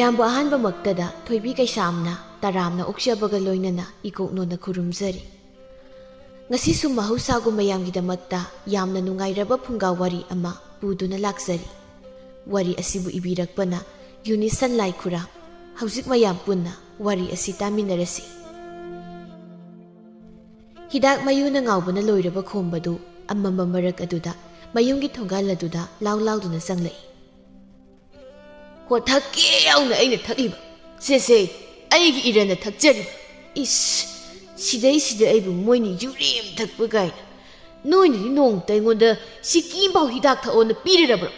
ꯃꯌꯥꯝꯕꯨ ꯑꯍꯥꯟꯕꯃꯛꯇꯗ ꯊꯣꯏꯕꯤ ꯀꯩꯁꯥꯝꯅ ꯇꯔꯥꯝꯅ ꯑꯣꯛꯆꯕꯒ ꯂꯣꯏꯅꯅ ꯏꯀꯣꯛꯅꯣꯟꯅ ꯈꯨꯔꯨꯝꯖꯔꯤ꯫ ꯉꯁꯤꯁꯨ ꯃꯍꯧꯁꯥꯒꯨꯝ ꯃꯌꯥꯝꯒꯤꯗꯃꯛꯇ ꯌꯥꯝꯅ ꯅꯨꯡꯉꯥꯏꯔꯕ ꯐꯨꯡꯒꯥ ꯋꯥꯔꯤ ꯑꯃ ꯄꯨꯗꯨꯅ ꯂꯥꯛꯆꯔꯤ꯫ ꯋꯥꯔꯤ ꯑꯁꯤꯕꯨ ꯏꯕꯤꯔꯛꯄꯅ ꯌꯨꯅꯤꯁꯟ ꯂꯥꯏꯈꯨꯔꯥꯝ꯫ ꯍꯧꯖꯤꯛ ꯃꯌꯥꯝ ꯄꯨꯟꯅ ꯋꯥꯔꯤ ꯑꯁꯤ ꯇꯥꯃꯤꯟꯅꯔꯁꯤ꯫ ꯍꯤꯗꯥꯛ ꯃꯌꯨꯅ ꯉꯥꯎꯕꯅ ꯂꯣꯏꯔꯕ ꯈꯣꯝꯕꯗꯨ ꯑꯃꯝꯕ ꯃꯔꯛ ꯑꯗꯨꯗ ꯃꯌꯨꯝꯒꯤ ꯊꯣꯡꯒꯥꯜ ꯑꯗꯨꯗ ꯂꯥꯎ ꯂꯥꯎꯗꯨꯅ ꯆꯪꯂꯛꯏ꯫ ꯍꯣ ꯊꯛꯀꯦ ꯌꯥꯎꯅ ꯑꯩꯅ ꯊꯛꯂꯤꯕ ꯁꯦꯁꯦ ꯑꯩꯒꯤ ꯏꯔꯟꯅ ꯊꯛꯆꯔꯤꯕ ꯏꯁ ꯁꯤꯗꯩꯁꯤꯗ ꯑꯩꯕꯨ ꯃꯣꯏꯅ ꯌꯨꯔꯦꯝ ꯊꯛꯄ ꯀꯥꯏꯅ ꯅꯣꯏꯅꯗꯤ ꯅꯣꯡꯃꯇ ꯑꯩꯉꯣꯟꯗ ꯁꯤꯀꯤꯝꯐꯥꯎ ꯍꯤꯗꯥꯛ ꯊꯛꯑꯣꯅ ꯄꯤꯔꯕ꯭ꯔꯣ?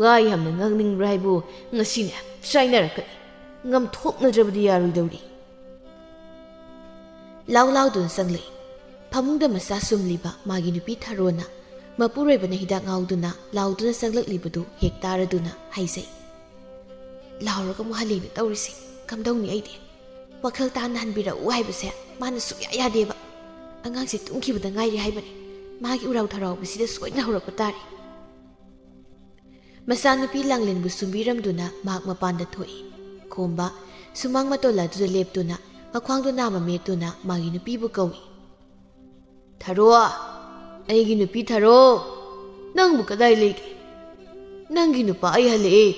ꯋꯥ ꯌꯥꯝꯅ ꯉꯥꯡꯅꯤꯡꯕ꯭ꯔꯥ ꯍꯥꯏꯕꯨ ꯉꯁꯤꯅꯦ ꯆꯥꯏꯅꯔꯛꯀꯅꯤ ꯉꯝꯊꯣꯛꯅꯗ꯭ꯔꯕꯗꯤ ꯌꯥꯔꯣꯏꯗꯧꯔꯤ꯫ ꯂꯥꯎ ꯂꯥꯎꯗꯨꯅ ꯆꯪꯂꯛꯏ꯫ ꯐꯃꯨꯡꯗ ꯃꯆꯥ ꯁꯨꯝꯂꯤꯕ ꯃꯥꯒꯤ ꯅꯨꯄꯤ ꯊꯥꯔꯣꯅ ꯃꯄꯨꯔꯣꯏꯕꯅ ꯍꯤꯗꯥꯛ ꯉꯥꯎꯗꯨꯅ ꯂꯥꯎꯗꯨꯅ ꯆꯪꯂꯛꯂꯤꯕꯗꯨ ꯍꯦꯛ ꯇꯥꯔꯗꯨꯅ ꯍꯥꯏꯖꯩ꯫ ꯂꯥꯎꯔꯒ ꯑꯃꯨꯛ ꯍꯜꯂꯤꯅ ꯇꯧꯔꯤꯁꯤ ꯀꯝꯗꯧꯅꯤ ꯑꯩꯗꯤ? ꯋꯥꯈꯜ ꯇꯥꯅ ꯍꯟꯕꯤꯔꯛꯎ ꯍꯥꯏꯕꯁꯦ ꯃꯥꯅ ꯁꯨꯛꯌꯥ ꯌꯥꯗꯦꯕ꯫ ꯑꯉꯥꯡꯁꯦ ꯇꯨꯝꯈꯤꯕꯗ ꯉꯥꯏꯔꯤ ꯍꯥꯏꯕꯅꯤ꯫ ꯃꯥꯒꯤ ꯎꯔꯥꯎ ꯊꯔꯥꯎꯕꯁꯤꯗ ꯁꯣꯏꯗꯅ ꯍꯧꯔꯛꯄ ꯇꯥꯔꯦ꯫ ꯃꯆꯥꯅꯨꯄꯤ ꯂꯥꯡꯂꯦꯟꯕꯨ ꯁꯨꯝꯕꯤꯔꯝꯗꯨꯅ ꯃꯍꯥꯛ ꯃꯄꯥꯟꯗ ꯊꯣꯛꯏ꯫ ꯈꯣꯝꯕ ꯁꯨꯃꯥꯡ ꯃꯇꯣꯜ ꯑꯗꯨꯗ ꯂꯦꯞꯇꯨꯅ ꯃꯈ꯭ꯋꯥꯡꯗꯨ ꯅꯥꯝꯃ ꯃꯦꯠꯇꯨꯅ ꯃꯥꯒꯤ ꯅꯨꯄꯤꯕꯨ ꯀꯧꯏ꯫ ꯊꯥꯔꯣ, ꯑꯩꯒꯤ ꯅꯨꯄꯤ ꯊꯥꯔꯣ, ꯅꯪꯕꯨ ꯀꯗꯥꯏ ꯂꯩꯒꯦ? ꯅꯪꯒꯤ ꯅꯨꯄꯥ ꯑꯩ ꯍꯜꯂꯛꯑꯦ꯫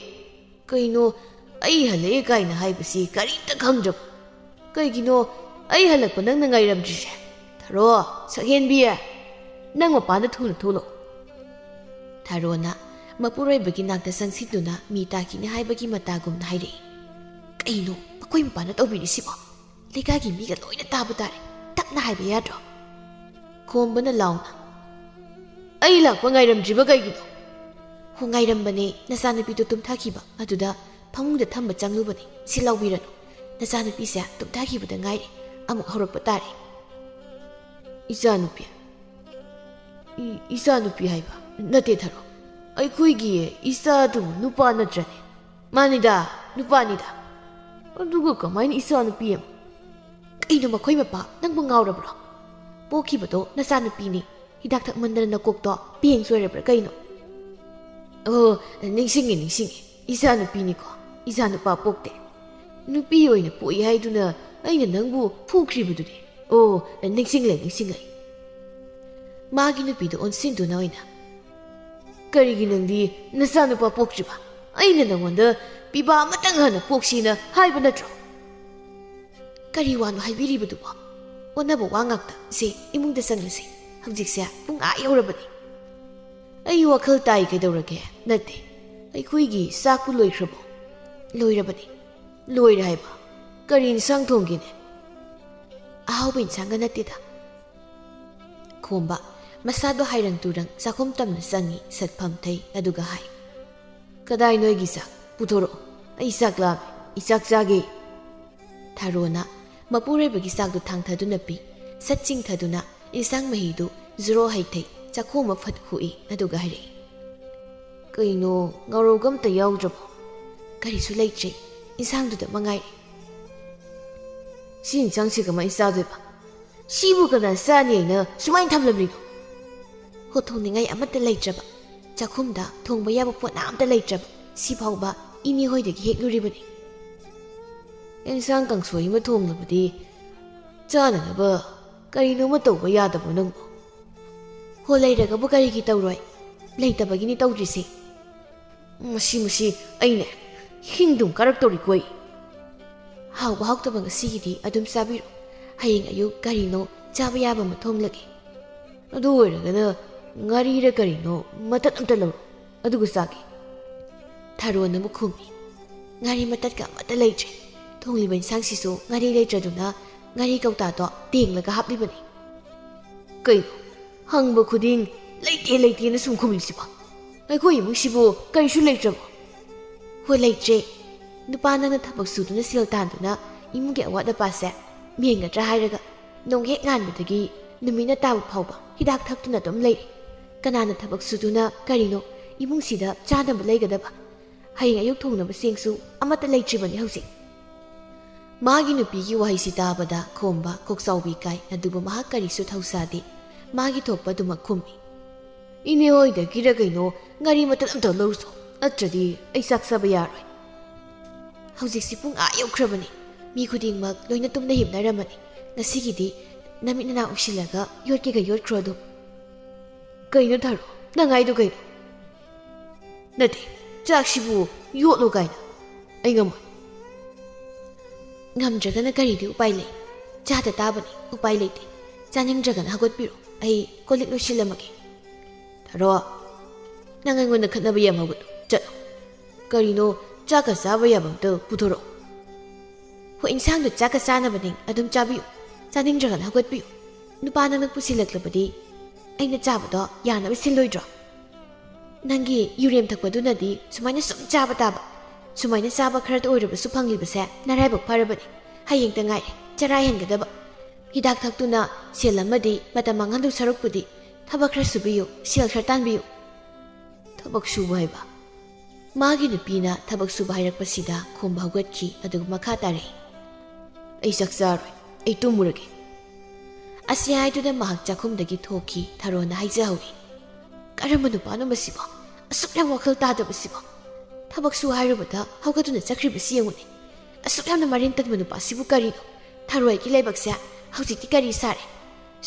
ꯀꯩꯅꯣ ꯑꯩ ꯍꯜꯂꯛꯑꯦ ꯀꯥꯏꯅ ꯍꯥꯏꯕꯁꯤ ꯀꯔꯤꯝꯇ ꯈꯪꯗ꯭ꯔꯕ? ꯀꯩꯒꯤꯅꯣ ꯑꯩ ꯍꯜꯂꯛꯄ ꯅꯪꯅ ꯉꯥꯏꯔꯝꯗ꯭ꯔꯤꯁꯦ? ꯊꯥꯔꯣ ꯁꯛꯍꯦꯟꯕꯤ, ꯅꯪ ꯃꯄꯥꯟꯗ ꯊꯨꯅ ꯊꯣꯛꯂꯛꯑꯣ꯫ ꯊꯥꯔꯣꯅ ꯃꯄꯨꯔꯣꯏꯕꯒꯤ ꯅꯥꯛꯇ ꯆꯪꯁꯤꯟꯗꯨꯅ ꯃꯤ ꯇꯥꯈꯤꯅꯤ ꯍꯥꯏꯕꯒꯤ ꯃꯇꯥꯒꯨꯝꯅ ꯍꯥꯏꯔꯛꯏ꯫ ꯀꯩꯅꯣ ꯃꯈꯣꯏ ꯃꯄꯥꯟꯗ ꯇꯧꯕꯤꯔꯤꯁꯤꯕꯣ? ꯂꯩꯀꯥꯏꯒꯤ ꯃꯤꯒ ꯂꯣꯏꯅ ꯇꯥꯕ ꯇꯥꯔꯦ꯫ ꯇꯞꯅ ꯍꯥꯏꯕ ꯌꯥꯗ꯭ꯔꯣ? ꯈꯣꯝꯕꯅ ꯂꯥꯎꯅ ꯑꯩ ꯂꯥꯛꯄ ꯉꯥꯏꯔꯝꯗ꯭ꯔꯤꯕ ꯀꯩꯒꯤꯅꯣ? ꯍꯣ ꯉꯥꯏꯔꯝꯕꯅꯦ, ꯅꯆꯥꯅꯨꯄꯤꯗꯣ ꯇꯨꯝꯊꯈꯤꯕ ꯑꯗꯨꯗ ꯐꯃꯨꯡꯗ ꯊꯝꯕ ꯆꯪꯂꯨꯕꯅꯦ꯫ ꯁꯤ ꯂꯥꯎꯕꯤꯔꯅꯨ, ꯅꯆꯥꯅꯨꯄꯤꯁꯦ ꯇꯨꯝꯊꯈꯤꯕꯗ ꯉꯥꯏꯔꯤ, ꯑꯃꯨꯛ ꯍꯧꯔꯛꯄ ꯇꯥꯔꯦ꯫ ꯏꯆꯥꯅꯨꯄꯤ? ꯏꯆꯥꯅꯨꯄꯤ ꯍꯥꯏꯕ ꯅꯠꯇꯦ ꯊꯥꯔꯣ, ꯑꯩꯈꯣꯏꯒꯤ ꯏꯆꯥꯗꯨ ꯅꯨꯄꯥ ꯅꯠꯇ꯭ꯔꯅꯦ? ꯃꯥꯅꯤꯗ ꯅꯨꯄꯥꯅꯤꯗ, ꯑꯗꯨꯒ ꯀꯃꯥꯏꯅ ꯏꯆꯥꯅꯨꯄꯤ ꯑꯃ? ꯀꯩꯅꯣ ꯃꯈꯣꯏ ꯃꯄꯥ, ꯅꯪꯕꯨ ꯉꯥꯎꯔꯕ꯭ꯔꯣ? ꯄꯣꯛꯈꯤꯕꯗꯣ ꯅꯆꯥꯅꯨꯄꯤꯅꯤ꯫ ꯍꯤꯗꯥꯛ ꯊꯛꯃꯟꯗꯅ ꯅꯀꯣꯛꯇꯣ ꯄꯦꯡ ꯆꯣꯏꯔꯕ꯭ꯔꯥ ꯀꯩꯅꯣ? ꯑꯣ ꯅꯤꯡꯁꯤꯡꯉꯦ ꯅꯤꯡꯁꯤꯡꯉꯦ, ꯏꯆꯥꯅꯨꯄꯤꯅꯤꯀꯣ, ꯏꯆꯥ ꯅꯨꯄꯥ ꯄꯣꯛꯇꯦ꯫ ꯅꯨꯄꯤ ꯑꯣꯏꯅ ꯄꯣꯛꯏ ꯍꯥꯏꯗꯨꯅ ꯑꯩꯅ ꯅꯪꯕꯨ ꯐꯨꯈ꯭ꯔꯤꯕꯗꯨꯗꯤ꯫ ꯑꯣ ꯅꯤꯡꯁꯤꯡꯂꯦ ꯅꯤꯡꯁꯤꯡꯂꯦ꯫ ꯃꯥꯒꯤ ꯅꯨꯄꯤꯗꯣ ꯑꯣꯟꯁꯤꯟꯗꯨꯅ ꯑꯣꯏꯅ ꯀꯔꯤꯒꯤ ꯅꯪꯗꯤ ꯅꯆꯥꯅꯨꯄꯥ ꯄꯣꯛꯇ꯭ꯔꯤꯕ? ꯑꯩꯅ ꯅꯪꯉꯣꯟꯗ ꯄꯤꯕꯥ ꯑꯃꯇꯪ ꯍꯥꯟꯅ ꯄꯣꯛꯁꯤꯅ ꯍꯥꯏꯕ ꯅꯠꯇ꯭ꯔꯣ? ꯀꯔꯤ ꯋꯥꯅꯣ ꯍꯥꯏꯕꯤꯔꯤꯕꯗꯨꯕꯣ? ꯑꯣꯟꯅꯕ ꯋꯥ ꯉꯥꯛꯇ꯫ ꯁꯤ ꯏꯃꯨꯡꯗ ꯆꯪꯂꯁꯤ, ꯍꯧꯖꯤꯛꯁꯦ ꯄꯨꯡ ꯑꯥ ꯌꯧꯔꯕꯅꯤ꯫ ꯑꯩ ꯋꯥꯈꯜ ꯇꯥꯏ ꯀꯩꯗꯧꯔꯒꯦ? ꯅꯠꯇꯦ, ꯑꯩꯈꯣꯏꯒꯤ ꯆꯥꯛꯄꯨ ꯂꯣꯏꯈ꯭ꯔꯕꯣ? ꯂꯣꯏꯔꯕꯅꯤ꯫ ꯂꯣꯏꯔꯦ ꯍꯥꯏꯕ? ꯀꯔꯤ ꯏꯟꯁꯥꯡ ꯊꯣꯡꯒꯦꯅꯦ? ꯑꯍꯥꯎꯕ ꯏꯟꯁꯥꯡꯒ ꯅꯠꯇꯦꯗ꯫ ꯈꯣꯝꯕ ꯃꯁꯥꯗꯣ ꯍꯥꯏꯔꯪ ꯇꯨꯔꯪ ꯆꯥꯛꯈꯨꯝ ꯇꯝꯅ ꯆꯪꯉꯤ ꯁꯠꯐꯝ ꯊꯩ ꯑꯗꯨꯒ ꯍꯥꯏ꯫ ꯀꯗꯥꯏ ꯅꯣꯏꯒꯤ ꯆꯥꯛ? ꯄꯨꯊꯣꯔꯛꯑꯣ, ꯑꯩ ꯆꯥꯛ ꯂꯥꯝꯃꯦ, ꯑꯩ ꯆꯥꯛ ꯆꯥꯒꯦ꯫ ꯊꯥꯔꯣꯅ ꯃꯄꯨꯔꯣꯏꯕꯒꯤ ꯆꯥꯛꯗꯨ ꯊꯥꯡꯊꯗꯨꯅ ꯄꯤ꯫ ꯁꯠ ꯆꯤꯡꯊꯗꯨꯅ ꯏꯟꯁꯥꯡ ꯃꯍꯤꯗꯨ ꯖꯨꯔꯣ ꯍꯩꯊꯩ ꯆꯥꯛꯈꯣ ꯑꯃ ꯐꯠ ꯍꯨꯏ ꯑꯗꯨꯒ ꯍꯥꯏꯔꯛꯏ꯫ ꯀꯩꯅꯣ ꯉꯥꯔꯧꯒ ꯑꯝꯇ ꯌꯥꯎꯗ꯭ꯔꯕꯣ? ꯀꯔꯤꯁꯨ ꯂꯩꯇ꯭ꯔꯦ, ꯏꯟꯁꯥꯡꯗꯨꯗ ꯃꯉꯥꯏꯔꯦ꯫ ꯁꯤ ꯏꯟꯁꯥꯡꯁꯤ ꯀꯃꯥꯏꯅ ꯆꯥꯗꯣꯏꯕ? ꯁꯤꯕꯨ ꯀꯅꯥ ꯆꯥꯅꯤ ꯑꯩꯅ ꯁꯨꯃꯥꯏꯅ ꯊꯝꯂꯝꯂꯤꯅꯣ? ꯍꯣ ꯊꯣꯡꯅꯤꯡꯉꯥꯏ ꯑꯃꯠꯇ ꯂꯩꯇ꯭ꯔꯕ, ꯆꯥꯛꯈꯨꯝꯗ ꯊꯣꯡꯕ ꯌꯥꯕ ꯄꯣꯠ ꯑꯝꯇ ꯂꯩꯇ꯭ꯔꯕ, ꯁꯤꯐꯥꯎꯕ ꯏꯅꯦ ꯍꯣꯏꯗꯒꯤ ꯍꯦꯛꯂꯨꯔꯤꯕꯅꯤ꯫ ꯑꯦꯟꯁꯥꯡ ꯀꯥꯡꯁꯣꯏ ꯑꯃ ꯊꯣꯡꯂꯕꯗꯤ ꯆꯥꯅꯅꯕ ꯀꯔꯤꯅꯣꯃ ꯇꯧꯕ ꯌꯥꯗꯕ꯭ꯔꯣ ꯅꯪꯕꯨ? ꯍꯣ ꯂꯩꯔꯒꯕꯨ ꯀꯔꯤꯒꯤ ꯇꯧꯔꯣꯏ? ꯂꯩꯇꯕꯒꯤꯅꯤ ꯇꯧꯗ꯭ꯔꯤꯁꯤ꯫ ꯃꯁꯤ ꯑꯩꯅꯦ ꯍꯤꯡꯗꯨꯝ ꯀꯥꯔꯛꯇꯧꯔꯤꯀꯣ꯫ ꯍꯥꯎꯕ ꯍꯥꯎꯇꯕ ꯉꯁꯤꯒꯤꯗꯤ ꯑꯗꯨꯝ ꯆꯥꯕꯤꯔꯣ, ꯍꯌꯦꯡ ꯑꯌꯨꯛ ꯀꯔꯤꯅꯣ ꯆꯥꯕ ꯌꯥꯕ ꯑꯃ ꯊꯣꯡꯂꯒꯦ꯫ ꯑꯗꯨ ꯑꯣꯏꯔꯒꯅ ꯉꯥꯔꯤꯔ ꯀꯔꯤꯅꯣ ꯃꯇꯠ ꯑꯝꯇ ꯂꯧꯔꯣ, ꯑꯗꯨꯒ ꯆꯥꯒꯦ꯫ ꯊꯥꯔꯣꯅ ꯑꯃꯨꯛ ꯈꯨꯝꯃꯤ꯫ ꯉꯥꯔꯤ ꯃꯇꯠꯀ ꯑꯃꯠꯇ ꯂꯩꯇ꯭ꯔꯦ꯫ ꯊꯣꯡꯂꯤꯕ ꯏꯟꯁꯥꯡꯁꯤꯁꯨ ꯉꯥꯔꯤ ꯂꯩꯇ꯭ꯔꯗꯨꯅ ꯉꯥꯔꯤ ꯀꯧꯇꯥꯗꯣ ꯇꯦꯡꯂꯒ ꯍꯥꯞꯂꯤꯕꯅꯤ꯫ ꯀꯩꯅꯣ ꯍꯪꯕ ꯈꯨꯗꯤꯡ ꯂꯩꯇꯦ ꯂꯩꯇꯦꯅ ꯁꯨꯝ ꯈꯨꯝꯂꯤꯁꯤꯕꯣ? ꯑꯩꯈꯣꯏ ꯏꯃꯨꯡꯁꯤꯕꯨ ꯀꯔꯤꯁꯨ ꯂꯩꯇ꯭ꯔꯕꯣ? ꯍꯣꯏ ꯂꯩꯇ꯭ꯔꯦ꯫ ꯅꯨꯄꯥ ꯅꯪꯅ ꯊꯕꯛ ꯁꯨꯗꯨꯅ ꯁꯦꯜ ꯇꯥꯟꯗꯨꯅ ꯏꯃꯨꯡꯒꯤ ꯑꯋꯥꯠ ꯑꯄꯥꯁꯦ ꯃꯦꯟꯒꯗ꯭ꯔꯥ ꯍꯥꯏꯔꯒ ꯅꯣꯡ ꯍꯦꯛ ꯉꯥꯟꯕꯗꯒꯤ ꯅꯨꯃꯤꯠꯅ ꯇꯥꯕ ꯐꯥꯎꯕ ꯍꯤꯗꯥꯛ ꯊꯛꯇꯨꯅ ꯑꯗꯨꯝ ꯂꯩꯔꯤ꯫ ꯀꯅꯥꯅ ꯊꯕꯛ ꯁꯨꯗꯨꯅ ꯀꯔꯤꯅꯣ ꯏꯃꯨꯡꯁꯤꯗ ꯆꯥꯅꯕ ꯂꯩꯒꯗꯕ? ꯍꯌꯦꯡ ꯑꯌꯨꯛ ꯊꯣꯡꯅꯕ ꯆꯦꯡꯁꯨ ꯑꯃꯠꯇ ꯂꯩꯇ꯭ꯔꯤꯕꯅꯤ ꯍꯧꯖꯤꯛ꯫ ꯃꯥꯒꯤ ꯅꯨꯄꯤꯒꯤ ꯋꯥꯍꯩꯁꯤ ꯇꯥꯕꯗ ꯈꯣꯝꯕ ꯀꯣꯛꯆꯥꯎꯕꯤ ꯀꯥꯏ, ꯑꯗꯨꯕꯨ ꯃꯍꯥꯛ ꯀꯔꯤꯁꯨ ꯊꯧꯁꯥꯗꯦ꯫ ꯃꯥꯒꯤ ꯊꯣꯛꯄ ꯑꯗꯨꯃꯛ ꯈꯨꯝꯃꯤ꯫ ꯏꯅꯦ ꯍꯣꯏꯗꯒꯤꯔ ꯀꯩꯅꯣ ꯉꯥꯔꯤ ꯃꯇꯠ ꯑꯝꯇ ꯂꯧꯔꯨꯆꯣ, ꯅꯠꯇ꯭ꯔꯗꯤ ꯑꯩ ꯆꯥꯛ ꯆꯥꯕ ꯌꯥꯔꯣꯏ꯫ ꯍꯧꯖꯤꯛꯁꯤ ꯄꯨꯡ ꯌꯧꯈ꯭ꯔꯕꯅꯤ ꯃꯤ ꯈꯨꯗꯤꯡꯃꯛ ꯂꯣꯏꯅ ꯇꯨꯝꯅ ꯍꯤꯞꯅꯔꯝꯃꯅꯤ ꯉꯁꯤꯒꯤꯗꯤ ꯅꯃꯤꯠ ꯅꯅꯥ ꯎꯛꯁꯤꯜꯂꯒ ꯌꯣꯠꯀꯦꯒ ꯌꯣꯠꯈ꯭ꯔꯣ ꯑꯗꯨꯝ ꯀꯩꯅꯣ ꯊꯥꯔꯣ ꯅꯪ ꯍꯥꯏꯗꯣ ꯀꯩꯅꯣ ꯅꯠꯇꯦ ꯆꯥꯛꯁꯤꯕꯨ ꯌꯣꯠꯂꯣ ꯀꯥꯏꯅ ꯑꯩ ꯉꯝꯃꯣꯏ ꯉꯝꯗ꯭ꯔꯒꯅ ꯀꯔꯤꯗꯤ ꯎꯄꯥꯏ ꯂꯩ ꯆꯥꯗ ꯇꯥꯕꯅꯤ ꯎꯄꯥꯏ ꯂꯩꯇꯦ ꯆꯥꯅꯤꯡꯗ꯭ꯔꯒꯅ ꯍꯧꯒꯠꯄꯤꯔꯣ ꯑꯩ ꯀꯣꯜꯂꯤꯛ ꯂꯣꯏꯁꯤꯜꯂꯝꯃꯒꯦ ꯊꯥꯔꯣ ꯅꯪ ꯑꯩꯉꯣꯟꯗ ꯈꯠꯅꯕ ꯌꯥꯝ ꯍꯧꯒꯠꯂꯨ ꯆꯠꯂꯣ ꯀꯔꯤꯅꯣ ꯆꯥꯛꯀ ꯆꯥꯕ ꯌꯥꯕ ꯑꯝꯇ ꯄꯨꯊꯣꯔꯛꯑꯣ ꯍꯣꯏ ꯏꯟꯁꯥꯡꯗꯣ ꯆꯥꯛꯀ ꯆꯥꯅꯕꯅꯤ ꯑꯗꯨꯝ ꯆꯥꯕꯤꯌꯨ ꯆꯥꯅꯤꯡꯗ꯭ꯔꯒꯅ ꯍꯧꯒꯠꯄꯤꯌꯨ ꯅꯨꯄꯥ ꯅꯪꯅ ꯄꯨꯁꯤꯜꯂꯛꯂꯕꯗꯤ ꯑꯩꯅ ꯆꯥꯕꯗꯣ ꯌꯥꯅꯕ ꯁꯤꯜꯂꯣꯏꯗ꯭ꯔꯣ ꯅꯪꯒꯤ ꯌꯨꯔꯦꯝ ꯊꯛꯄꯗꯨꯅꯗꯤ ꯁꯨꯃꯥꯏꯅ ꯁꯨꯝ ꯆꯥꯕ ꯇꯥꯕ ꯁꯨꯃꯥꯏꯅ ꯆꯥꯕ ꯈꯔꯇ ꯑꯣꯏꯔꯕꯁꯨ ꯐꯪꯂꯤꯕꯁꯦ ꯅꯔꯥꯏꯕꯛ ꯐꯔꯕꯅꯤ ꯍꯌꯦꯡꯇ ꯉꯥꯏꯔꯦ ꯆꯔꯥ ꯍꯦꯟꯒꯗꯕ ꯍꯤꯗꯥꯛ ꯊꯛꯇꯨꯅ ꯁꯦꯜ ꯑꯃꯗꯤ ꯃꯇꯝ ꯃꯥꯡꯍꯟꯗꯧ ꯁꯔꯨꯛꯄꯨꯗꯤ ꯊꯕꯛ ꯈꯔ ꯁꯨꯕꯤꯌꯨ ꯁꯦꯜ ꯈꯔ ꯇꯥꯟꯕꯤꯌꯨ ꯊꯕꯛ ꯁꯨꯕ ꯍꯥꯏꯕ ꯃꯥꯒꯤ ꯅꯨꯄꯤꯅ ꯊꯕꯛ ꯁꯨꯕ ꯍꯥꯏꯔꯛꯄꯁꯤꯗ ꯈꯣꯝꯕ ꯍꯧꯒꯠꯈꯤ ꯑꯗꯨꯒ ꯃꯈꯥ ꯇꯥꯔꯛꯏ ꯑꯩ ꯆꯥꯛ ꯆꯥꯔꯣꯏ ꯑꯩ ꯇꯨꯝꯃꯨꯔꯒꯦ ꯑꯁꯤ ꯍꯥꯏꯗꯨꯅ ꯃꯍꯥꯛ ꯆꯥꯛꯈꯨꯝꯗꯒꯤ ꯊꯣꯛꯈꯤ ꯊꯔꯣꯅ ꯍꯥꯏꯖꯍꯧꯏ ꯀꯔꯝꯕ ꯅꯨꯄꯥꯅꯣ ꯃꯁꯤꯕꯣ ꯑꯁꯨꯛ ꯌꯥꯝ ꯋꯥꯈꯜ ꯇꯥꯗꯕꯁꯤꯕꯣ ꯊꯕꯛ ꯁꯨ ꯍꯥꯏꯔꯨꯕꯗ ꯍꯧꯒꯠꯇꯨꯅ ꯆꯠꯈ꯭ꯔꯤꯕꯁꯤ ꯌꯦꯡꯉꯨꯅꯦ ꯑꯁꯨꯛ ꯌꯥꯝꯅ ꯃꯔꯤꯟ ꯇꯟꯕ ꯅꯨꯄꯥꯁꯤꯕꯨ ꯀꯔꯤꯅꯣ ꯊꯔꯣꯏꯒꯤ ꯂꯥꯏꯕꯛꯁꯦ ꯍꯧꯖꯤꯛꯇꯤ ꯀꯔꯤ ꯁꯥꯔꯦ